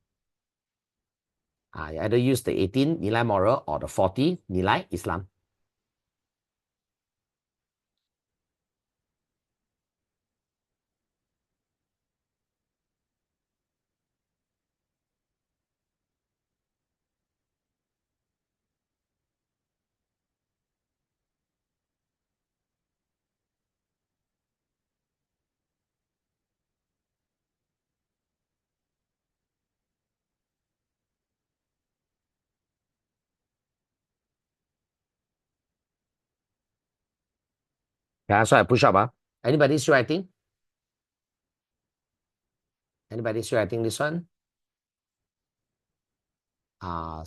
You either use the 18 nilai moral or the 40 nilai Islam. Okay, so I push up. Anybody still writing? Anybody still writing this one?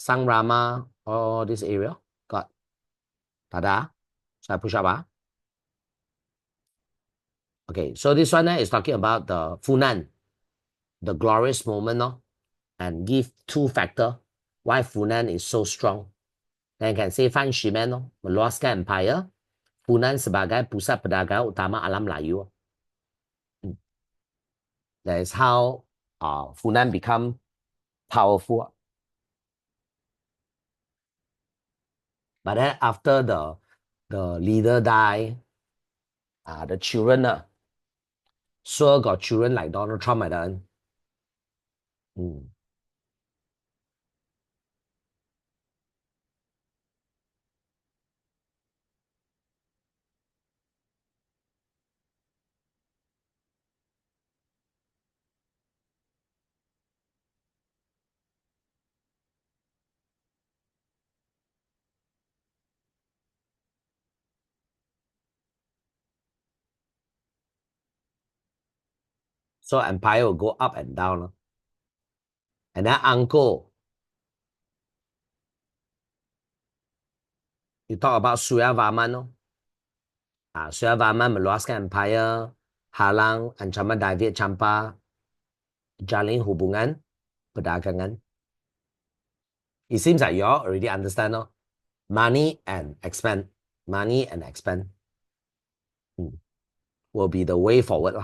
Sang Rama, all this area. Got Tada. So I push up. Okay, so this one is talking about the Funan, the glorious moment, and give two factor why Funan is so strong. Then you can say Fan Shimen, meluaskan empire, Funan sebagai pusat perdagangan utama alam Melayu. That is how Funan become powerful. But then after the leader die, the children, sure got children like Donald Trump like that. So empire will go up and down. And then uncle, you talk about Surya Varman. Surya Varman meluaskan empire, halang ancaman David Champa, jalin hubungan perdagangan. It seems like you all already understand. Money and expand. Money and expand will be the way forward.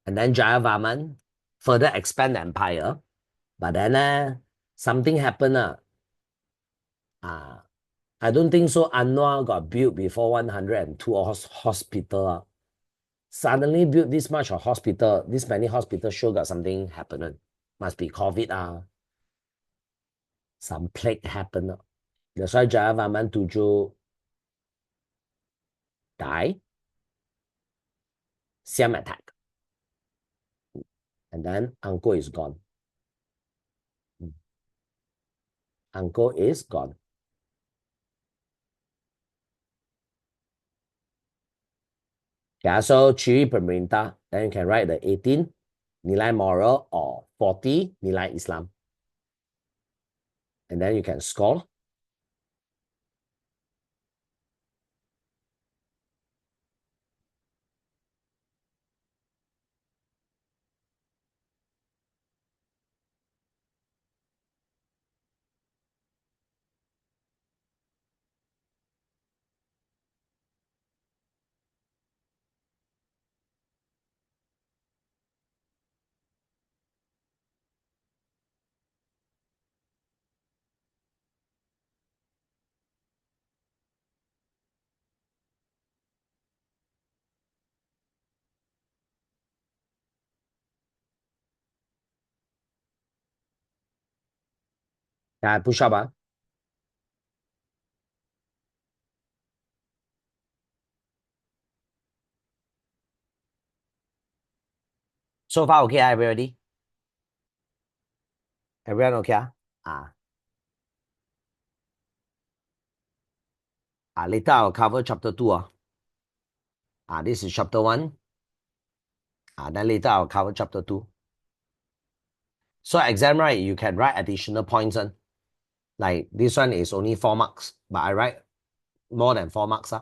And then Jayavarman further expand the empire. But then something happened. I don't think so. Anwar got built before 102 hospital. Suddenly built this much of hospital, this many hospitals, sure got something happening. Must be COVID. Some plague happened. That's why Jayavarman Tujuh die. Siam attack. And then uncle is gone. Uncle is gone. Yeah, so Chiri Pemerintah, then you can write the 18 nilai moral or 40 nilai Islam. And then you can score. Yeah, push up. So far, okay, everybody? Everyone okay? Later I'll cover chapter 2. This is chapter 1. Then later I'll cover chapter 2. So exam, right, you can write additional points. Like this one is only 4 marks, but I write more than 4 marks.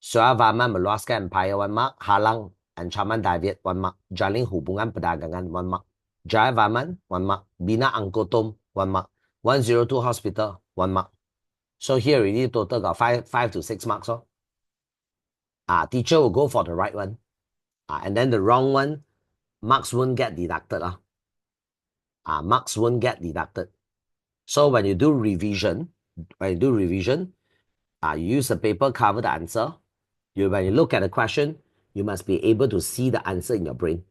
Surya Varman meluaskan empire 1 mark, halang ancaman David, 1 mark. Jalin hubungan perdagangan, 1 mark. Jaya Vaman, 1 mark. Bina Angkotom, 1 mark. 102 hospital, 1 mark. So here already total got 5 to 6 marks. Oh. Teacher will go for the right one. And then the wrong one, marks won't get deducted. Marks won't get deducted. So when you do revision, you use the paper, cover the answer. When you look at the question, you must be able to see the answer in your brain.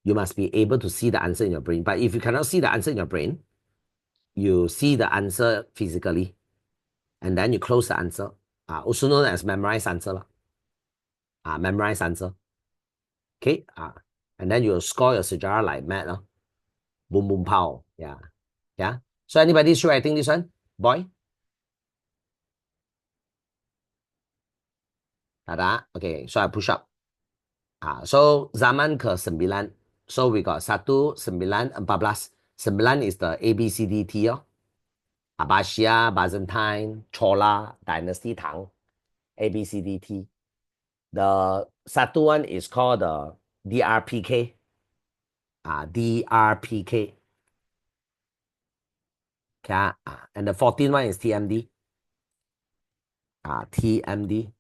You must be able to see the answer in your brain. But if you cannot see the answer in your brain, you see the answer physically, and then you close the answer. Also known as memorized answer. Memorized answer. Okay. And then you'll score your sejarah like mad. Boom, boom, pow. Yeah. Yeah. So anybody still writing this one? Boy? Ada? Okay. So I push up. So zaman ke-9. So we got 1, 9, 14. 9 is the ABCDT. Abbasiya, Byzantine, Chola, Dynasty, Tang. ABCDT. The Satu one is called the DRPK. DRPK. Okay, and the 14th one is TMD. TMD.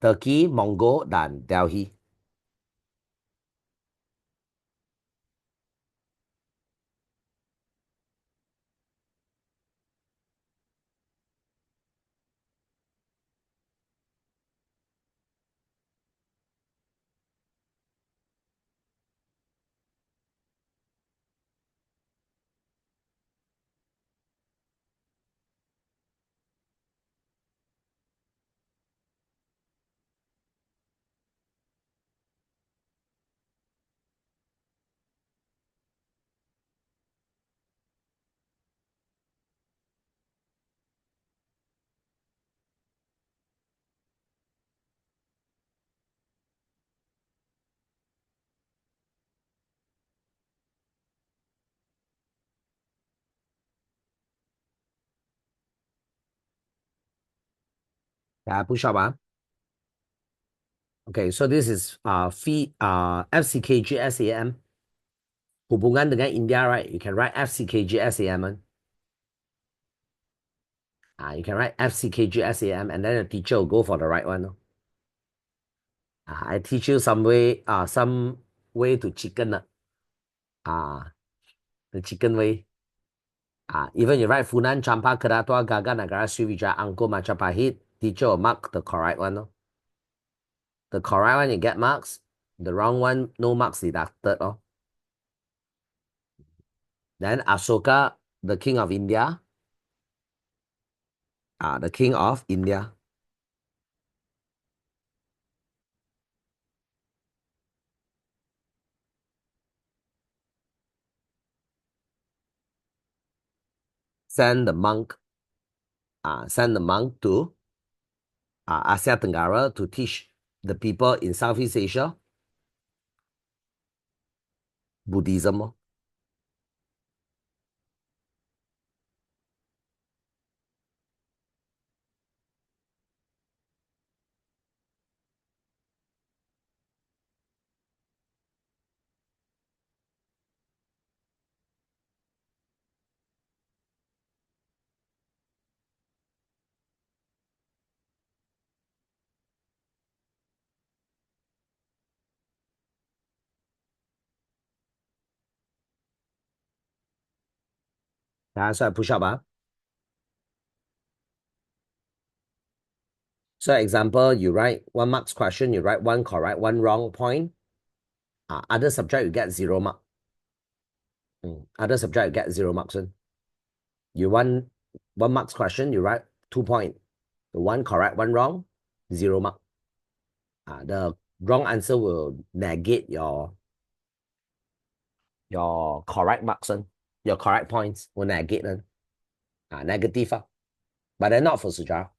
Turkey, Mongol, dan Delhi. Push up. Okay, so this is FCKG SAM. Hubungan dengan India, right? You can write FCKG SAM. You can write FCKG SAM, and then the teacher will go for the right one. I teach you some way to chicken. The chicken way. Even you write Funan, Champa, Keratua, Gaga, Nagara, Srivijaya, Angkor, Majapahit, teacher will mark the correct one. The correct one you get marks. The wrong one, no marks deducted. Then Ashoka, the king of India. The king of India. Send the monk to Asia Tenggara to teach the people in Southeast Asia Buddhism. So I push up. So example, you write 1 marks question, you write 1 correct, 1 wrong point. Other subject you get 0 mark. Other subject you get 0 marks. You want 1 marks question, you write 2 point. The 1 correct, 1 wrong, 0 mark. The wrong answer will negate your correct marks. Your correct points will negate. Negative. But they're not for sejarah.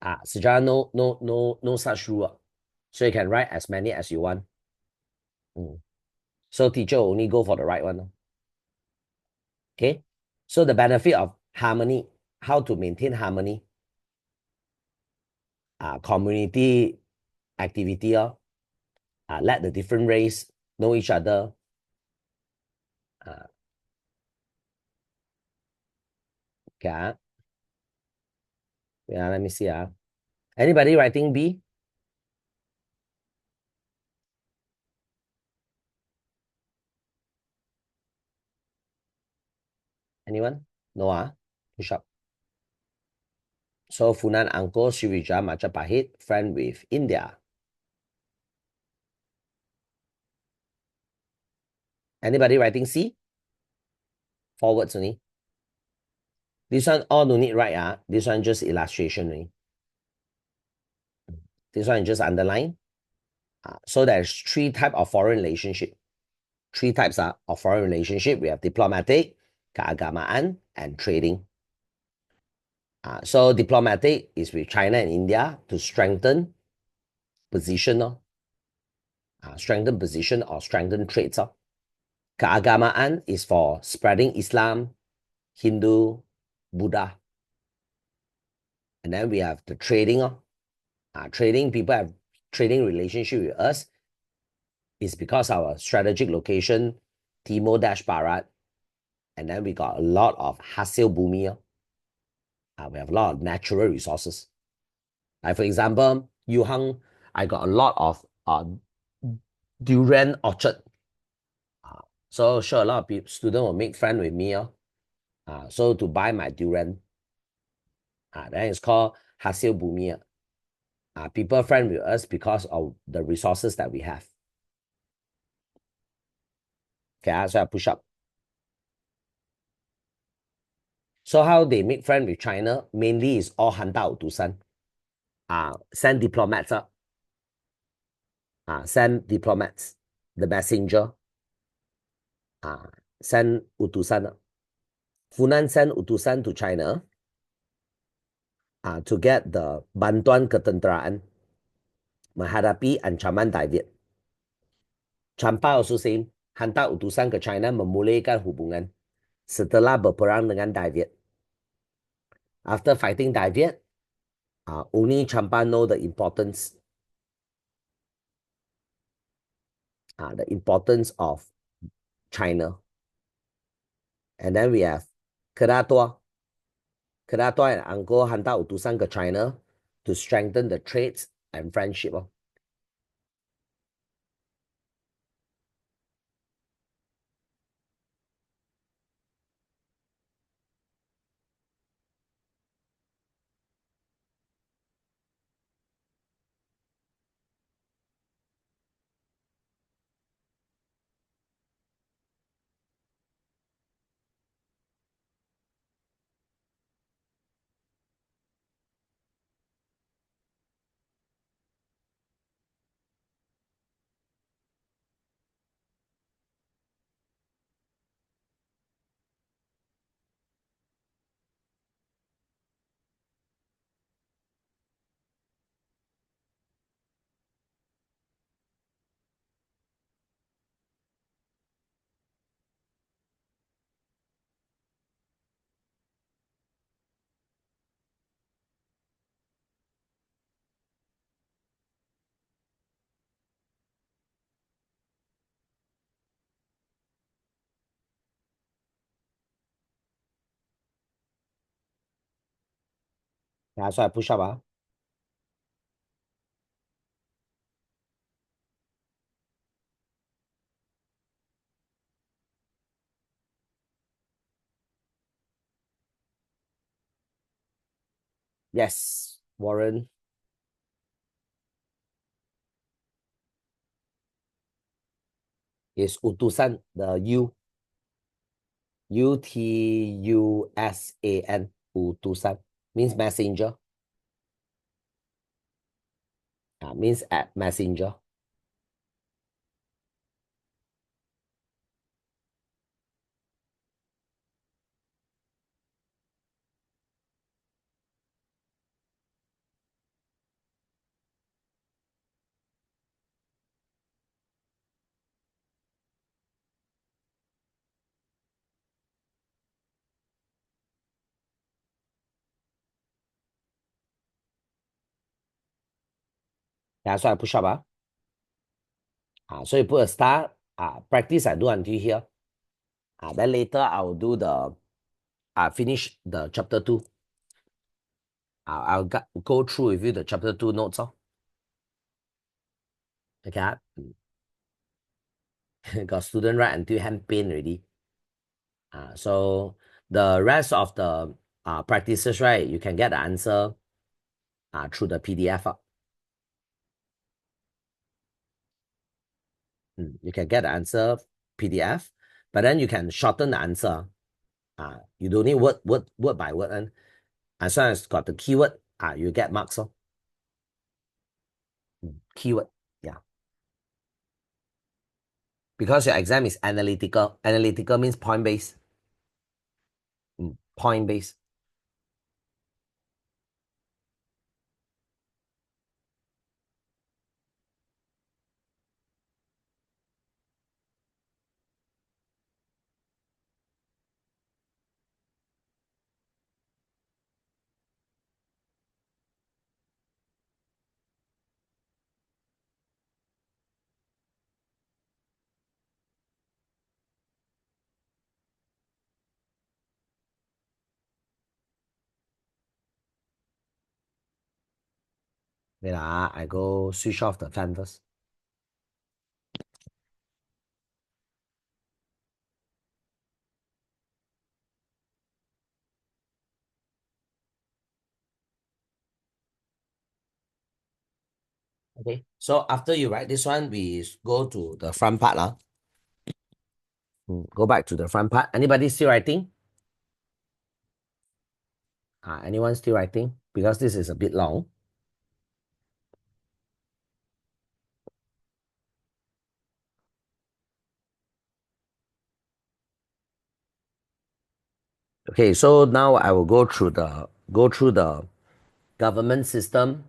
Sejarah no such rule. So you can write as many as you want. So teacher will only go for the right one. Okay. So the benefit of harmony, how to maintain harmony. Community activity. Let the different race know each other. Okay. Yeah, let me see. Anybody writing B? Anyone? No, push up. So Funan uncle Srivijaya Majapahit, friend with India. Anybody writing C? 4 words only. This one all no need write. This one just illustration only. This one just underline. So there's 3 types of foreign relationship. 3 types of foreign relationship. We have diplomatic, keagamaan, and trading. So diplomatic is with China and India to strengthen position. Strengthen position or strengthen trades. Keagamaan is for spreading Islam, Hindu, Buddha. And then we have the trading. Trading, people have trading relationship with us is because our strategic location, Timor-Barat, and then we got a lot of Hasil Bumi. We have a lot of natural resources. Like for example, Yuhang, I got a lot of durian orchard. So sure, a lot of people, students will make friends with me. So to buy my durian, then it's called Hasil Bumi. People friend with us because of the resources that we have. Okay, so I push up. So how they make friend with China mainly is all handa utusan. Send diplomats up. Send diplomats, the messenger. Send utusan. Funan send utusan to China to get the bantuan ketenteraan menghadapi ancaman David. Champa also same, hantar utusan ke China memulihkan hubungan setelah berperang dengan David. After fighting David, only Champa know the importance of China. And then we have Kedatua. Kedatua and uncle hantar utusan ke China to strengthen the trades and friendship. So I push up. Yes, Warren. Is utusan, the Utusan, utusan means messenger. Means at messenger. Yeah, so I push up. So you put a star. Practice I do until here. Then later I will do the finish the chapter 2. I'll go through with you the chapter 2 notes. Okay. Got student write until hand pain already. So the rest of the practices, right, you can get the answer through the PDF. You can get the answer PDF, but then you can shorten the answer. You don't need word by word. And as long as got the keyword, you get marks. Keyword, yeah. Because your exam is analytical. Analytical means point based. Point based. Wait, I go switch off the fan first. Okay. So after you write this one, we go to the front part. Go back to the front part. Anybody still writing? Anyone still writing? Because this is a bit long. Okay, so now I will go through the government system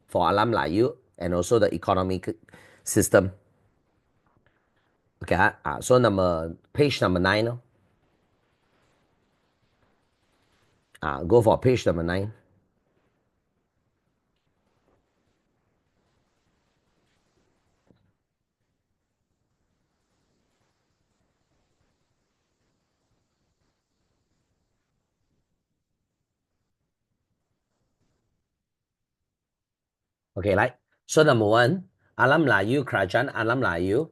for Alam Layu and also the economic system. Okay, so page number 9. Go for page number 9. Okay, right. So number 1, Alam Layu, Kerajaan Alam Layu.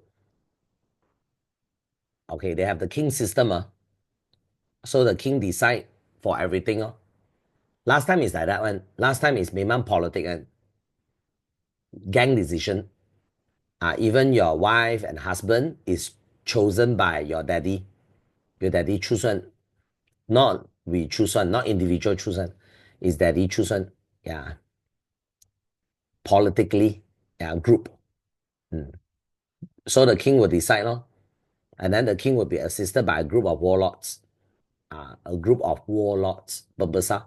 Okay, they have the king system. So the king decide for everything. Last time is like that one. Last time is memang politic and gang decision. Even your wife and husband is chosen by your daddy. Your daddy choose one. Not we choose one, not individual choose one. Is daddy choose one. Yeah. Politically, yeah, group. So the king will decide, and then the king will be assisted by a group of warlords. A group of warlords, berbesar.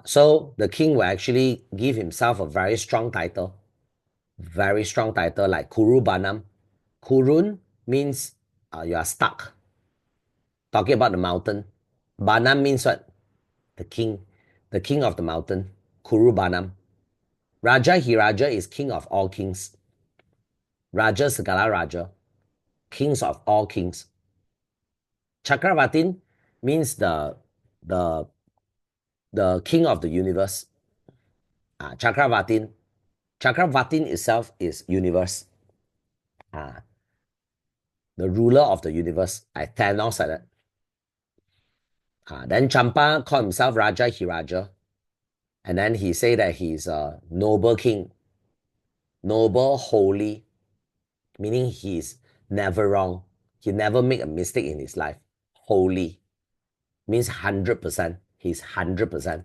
So the king will actually give himself a very strong title. Very strong title like Kuru Banam. Kurun means you are stuck. Talking about the mountain. Banam means what? The king. The king of the mountain. Kuru Banam. Raja Hiraja is king of all kings. Raja segala raja. Kings of all kings. Chakravatin means the the king of the universe. Chakravatin. Chakravatin itself is universe. The ruler of the universe. I Thanos like that. Then Champa called himself Raja Hiraja. And then he say that he's a noble king. Noble, holy, meaning he's never wrong. He never make a mistake in his life. Holy means 100%. He's 100%.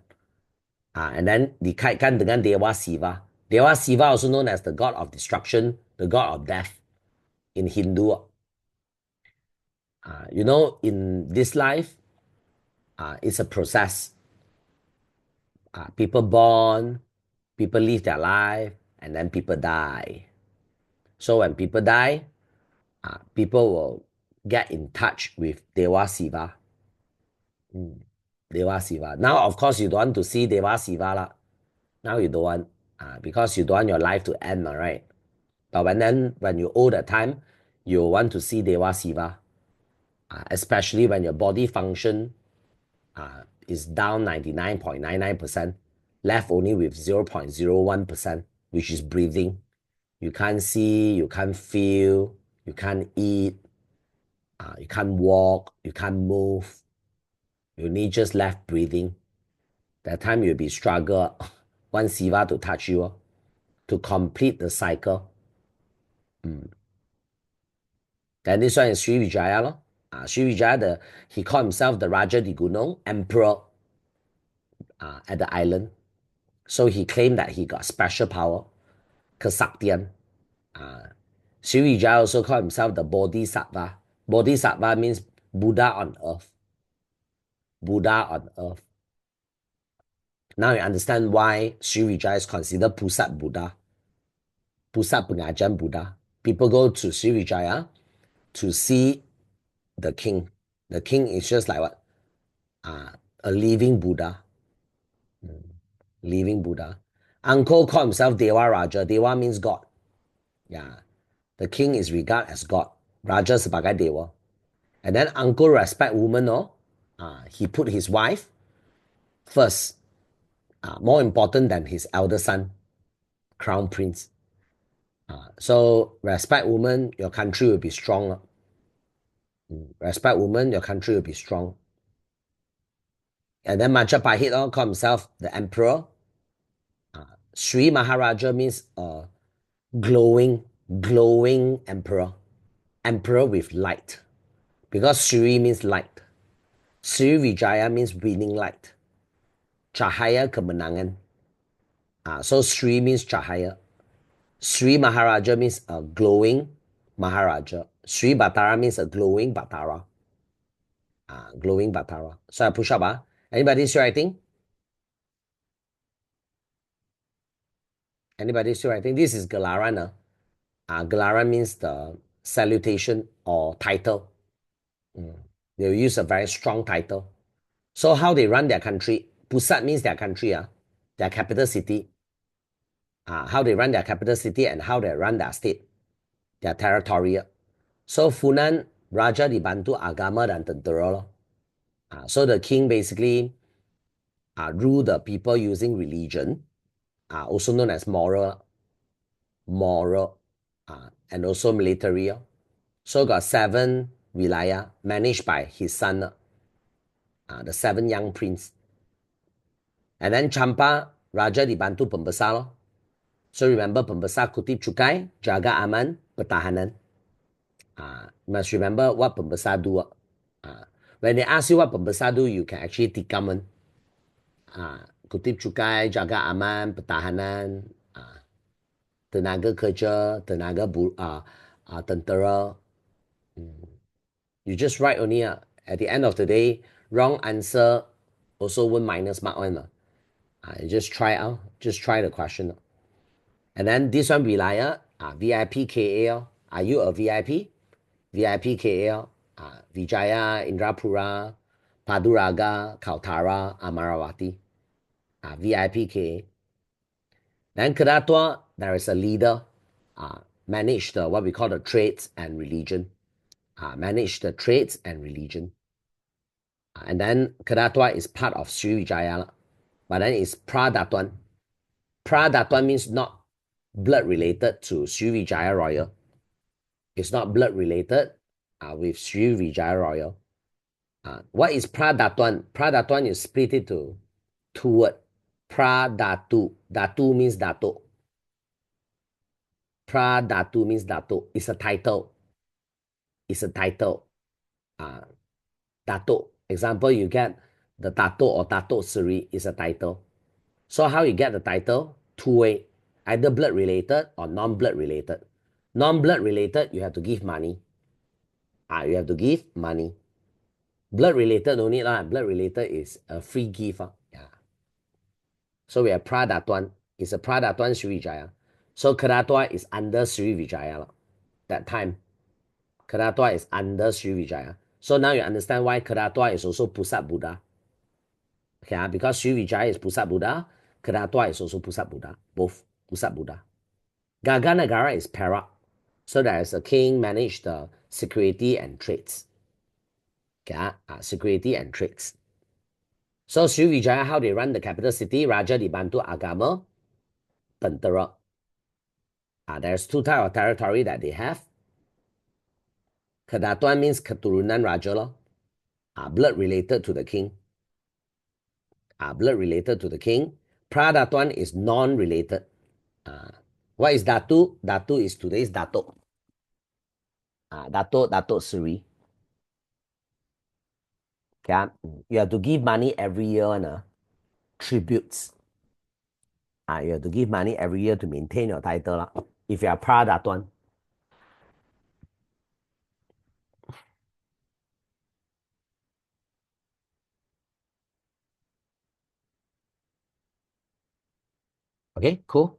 And then dikaitkan dengan Dewa Siva. Dewa Siva also known as the god of destruction, the god of death in Hindu. In this life, it's a process. People born, people live their life, and then people die. So when people die, people will get in touch with Dewa Siva. Deva Siva. Now, of course, you don't want to see Deva Siva lah. Now you don't want. because you don't want your life to end, right? But when you old that time, you want to see Dewa Siva, especially when your body function is down 99.99%, left only with 0.01%, which is breathing. You can't see, you can't feel, you can't eat, you can't walk, you can't move. You need just left breathing. That time you'll be struggle one Siva to touch you to complete the cycle. Then this one is Sri Vijaya. Sri Vijaya, he called himself the Raja di Gunung, emperor at the island. So he claimed that he got special power, Kesaktian. Sri Vijaya also called himself the Bodhisattva. Bodhisattva means Buddha on earth. Buddha on earth. Now you understand why Sri Vijaya is considered Pusat Buddha. Pusat Pengajian Buddha. People go to Sri Vijaya to see the king. The king is just like what? A living Buddha. Living Buddha. Uncle called himself Dewa Raja. Dewa means God. Yeah. The king is regarded as God. Raja sebagai Dewa. And then uncle respect woman, no? He put his wife first. More important than his elder son, crown prince. So respect woman, your country will be strong. Respect woman, your country will be strong. And then Majapahit called himself the emperor. Sri Maharaja means glowing emperor. Emperor with light. Because Sri means light. Sri Vijaya means winning light. Cahaya kemenangan. So Sri means Cahaya. Sri Maharaja means a glowing Maharaja. Sri Batara means a glowing Batara. Glowing Batara. So I push up. Anybody still writing? Anybody still writing? This is Gelaran. Gelaran means the salutation or title. They'll use a very strong title. So how they run their country? Pusat means their country, their capital city. How they run their capital city and how they run their state, their territorial. So Funan, Raja dibantu agama dan tentera. So the king basically rule the people using religion, also known as moral, and also military. So got 7 wilayah managed by his son, the 7 young prince. And then Champa, Raja dibantu pembesar. So remember pembesar kutip cukai, jaga aman, pertahanan. You must remember what pembesar do. When they ask you what pembesar do, you can actually tikam. Kutip cukai, jaga aman, pertahanan, tenaga kerja, tenaga tentera. You just write only. At the end of the day, wrong answer also won't minus mark one. You just try out. Just try the question. And then this one wilayah, VIP KL. Are you a VIP? VIP KL, Vijaya, Indrapura, Paduraga, Kaltara, Amaravati. VIP KL. Then Kedatua, there is a leader, manage the what we call the trades and religion. Manage the trades and religion. And then Kedatua is part of Sri Vijaya, but then it's Pradatuan. Pradatuan means not blood related to Sri Vijaya Royal. It's not blood related with Sri Vijaya Royal. What is Pradatuan? Pradatuan, you split it to 2 words. Pradatu. Datu means Dato. Pradatu means Dato. It's a title. It's a title. Dato. Example, you get the Dato or Dato Seri is a title. So how you get the title? 2 way. Either blood related or non-blood related. Non-blood related, you have to give money. You have to give money. Blood related, no need lah. Blood related is a free gift. Yeah. So we have Pradatuan. It's a Pradatuan Sri Vijaya. So Kedatua is under Sri Vijaya. That time, Kedatua is under Sri Vijaya. So now you understand why Kedatua is also Pusat Buddha. Okay, because Sri Vijaya is Pusat Buddha, Kedatua is also Pusat Buddha. Both. Pusat Buddha. Gaga Negara is Perak. So there is a king manage the security and trades. Okay, security and trades. So Sriwijaya, how they run the capital city, Raja dibantu agama, tentera. There's two types of territory that they have. Kedatuan means keturunan raja lo. Blood related to the king. Blood related to the king. Pradatuan is non-related. What is Datu? Datu is today's Datuk. Datuk Seri. Okay, you have to give money every year, tributes. You have to give money every year to maintain your title. If you are Pradatuan. Okay, cool.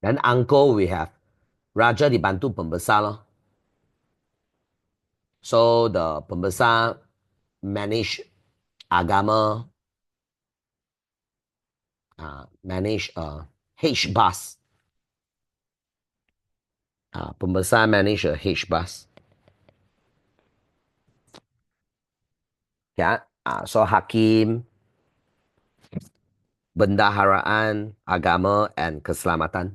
Then uncle, we have Raja dibantu pembesar lo. So the pembesar manage agama, manage H-bus. Pembesar manage a H-bus. Yeah. So Hakim, Bendaharaan, Agama, and Keselamatan.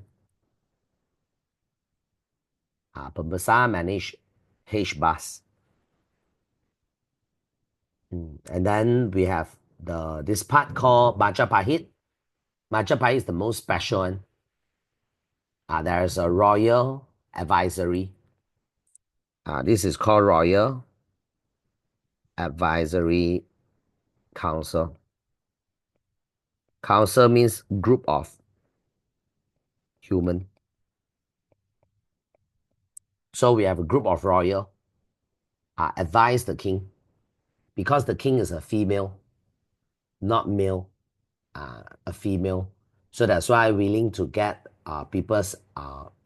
Pembesar manage H-bus. And then we have this part called Majapahit. Majapahit is the most special one. There's a royal advisory. This is called Royal Advisory Council. Council means group of human. So we have a group of royal advise the king, because the king is a female, not male, a female. So that's why willing to get people's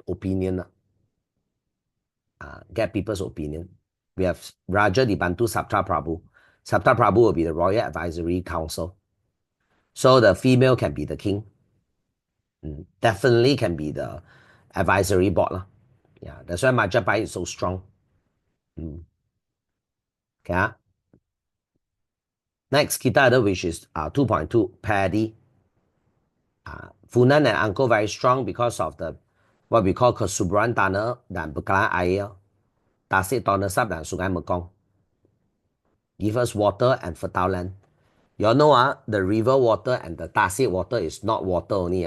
opinion. Get people's opinion. We have Raja dibantu Sabta Prabhu. Sabta Prabhu will be the Royal Advisory Council. So the female can be the king. Definitely can be the advisory board. Yeah, that's why Majapahit is so strong. Okay. Next, kita ada which is 2.2, paddy. Funan and Angkor very strong because of the what we call kesuburan tanah dan bekalan air, tasik tonle sap dan sungai Mekong. Give us water and fertile land. You all know the river water and the tasik water is not water only.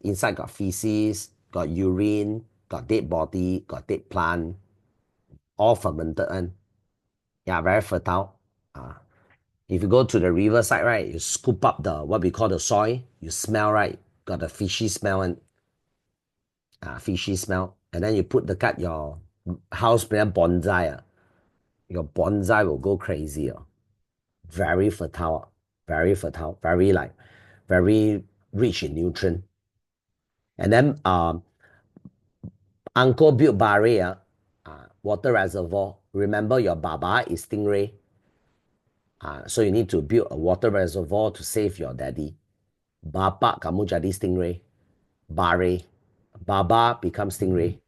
Inside got feces, got urine, got dead body, got dead plant, all fermented. Yeah, very fertile. If you go to the riverside, right, you scoop up the what we call the soil, you smell, right, got the fishy smell and fishy smell, and then you put the cut your house plant bonsai. Your bonsai will go crazy. Very fertile, very fertile, very rich in nutrient. And then Angkor built barrier, water reservoir. Remember your baba is stingray. So you need to build a water reservoir to save your daddy. Bapa kamu jadi stingray. Bare. Baba becomes stingray.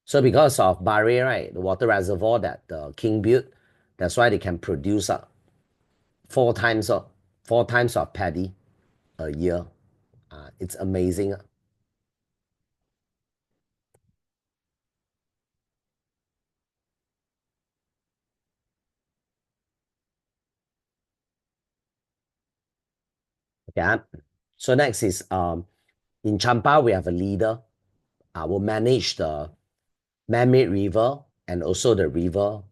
So because of barrier, right, the water reservoir that the king built, that's why they can produce four times of paddy a year. It's amazing. Yeah. So next is in Champa we have a leader. Will manage the man-made river and also the river.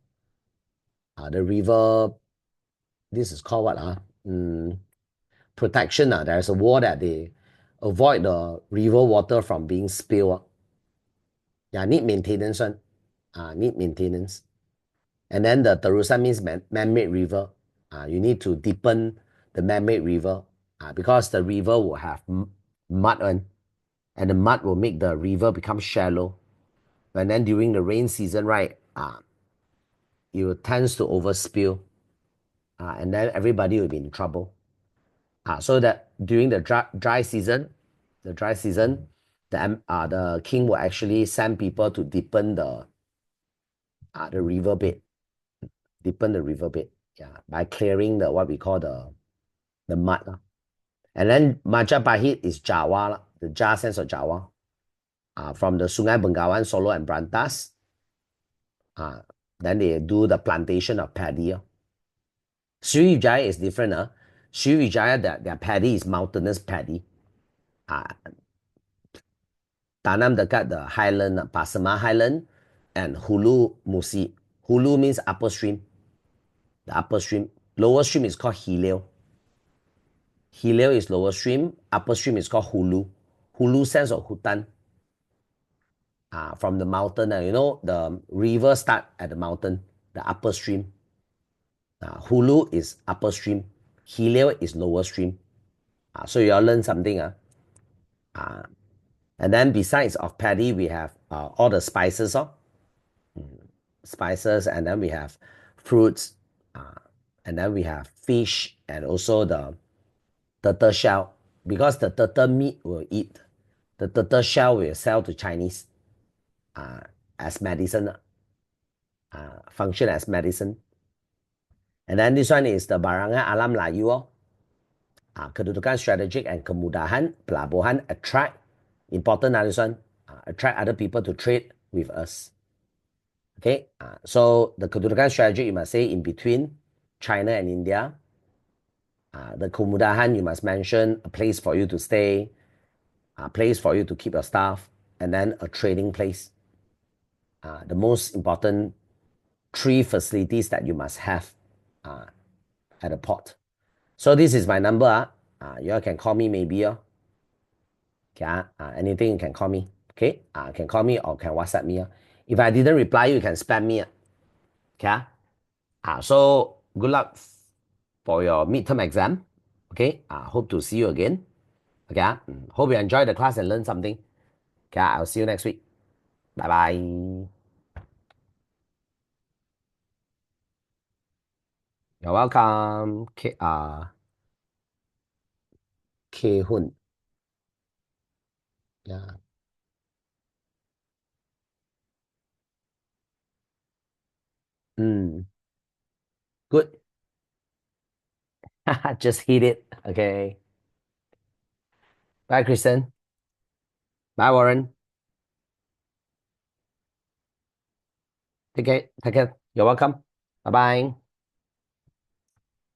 The river. This is called what? Protection. There's a wall that they avoid the river water from being spilled. Yeah, need maintenance one. Need maintenance. And then the Terusan means man-made river. You need to deepen the man-made river because the river will have mud on, and the mud will make the river become shallow. And then during the rain season, right, it tends to overspill, and then everybody will be in trouble. So that during the dry season, the king will actually send people to deepen the riverbed, yeah, by clearing the what we call the mud. And then Majapahit is Jawa, the Ja sense of Jawa, from the Sungai Bengawan, Solo, and Brantas. Uh, then they do the plantation of paddy. Sriwijaya is different. Sriwijaya, their paddy is mountainous paddy. Uh, Tanam dekat the highland, Pasema Highland, and Hulu Musi. Hulu means upper stream. The upper stream. Lower stream is called Hileo. Hileo is lower stream. Upper stream is called Hulu. Hulu sense of hutan. From the mountain. The river start at the mountain, the upper stream. Hulu is upper stream. Hileo is lower stream. So you all learn something. And then besides of paddy, we have all the spices. Spices, and then we have fruits, and then we have fish, and also the turtle shell, because the turtle meat will eat. The turtle shell will sell to Chinese as medicine, function as medicine. And then this one is the Barangan Alam Layu. Kedudukan strategic and kemudahan, pelabuhan, attract, important this one, attract other people to trade with us. Okay, so the kedudukan strategic, you must say in between China and India. The kemudahan, you must mention a place for you to stay, a place for you to keep your stuff, and then a trading place. The most important three facilities that you must have at a port. So this is my number. You all can call me maybe. Okay, anything you can call me. Okay, can call me or can WhatsApp me. If I didn't reply you, can spam me. Okay. So good luck for your midterm exam. Okay. Hope to see you again. Okay. Hope you enjoy the class and learn something. Okay. I'll see you next week. Bye bye. You're welcome. K Hun. Yeah. Good. Just hit it. Okay. Bye, Kristen. Bye, Warren. Take care. Take care. You're welcome. Bye bye.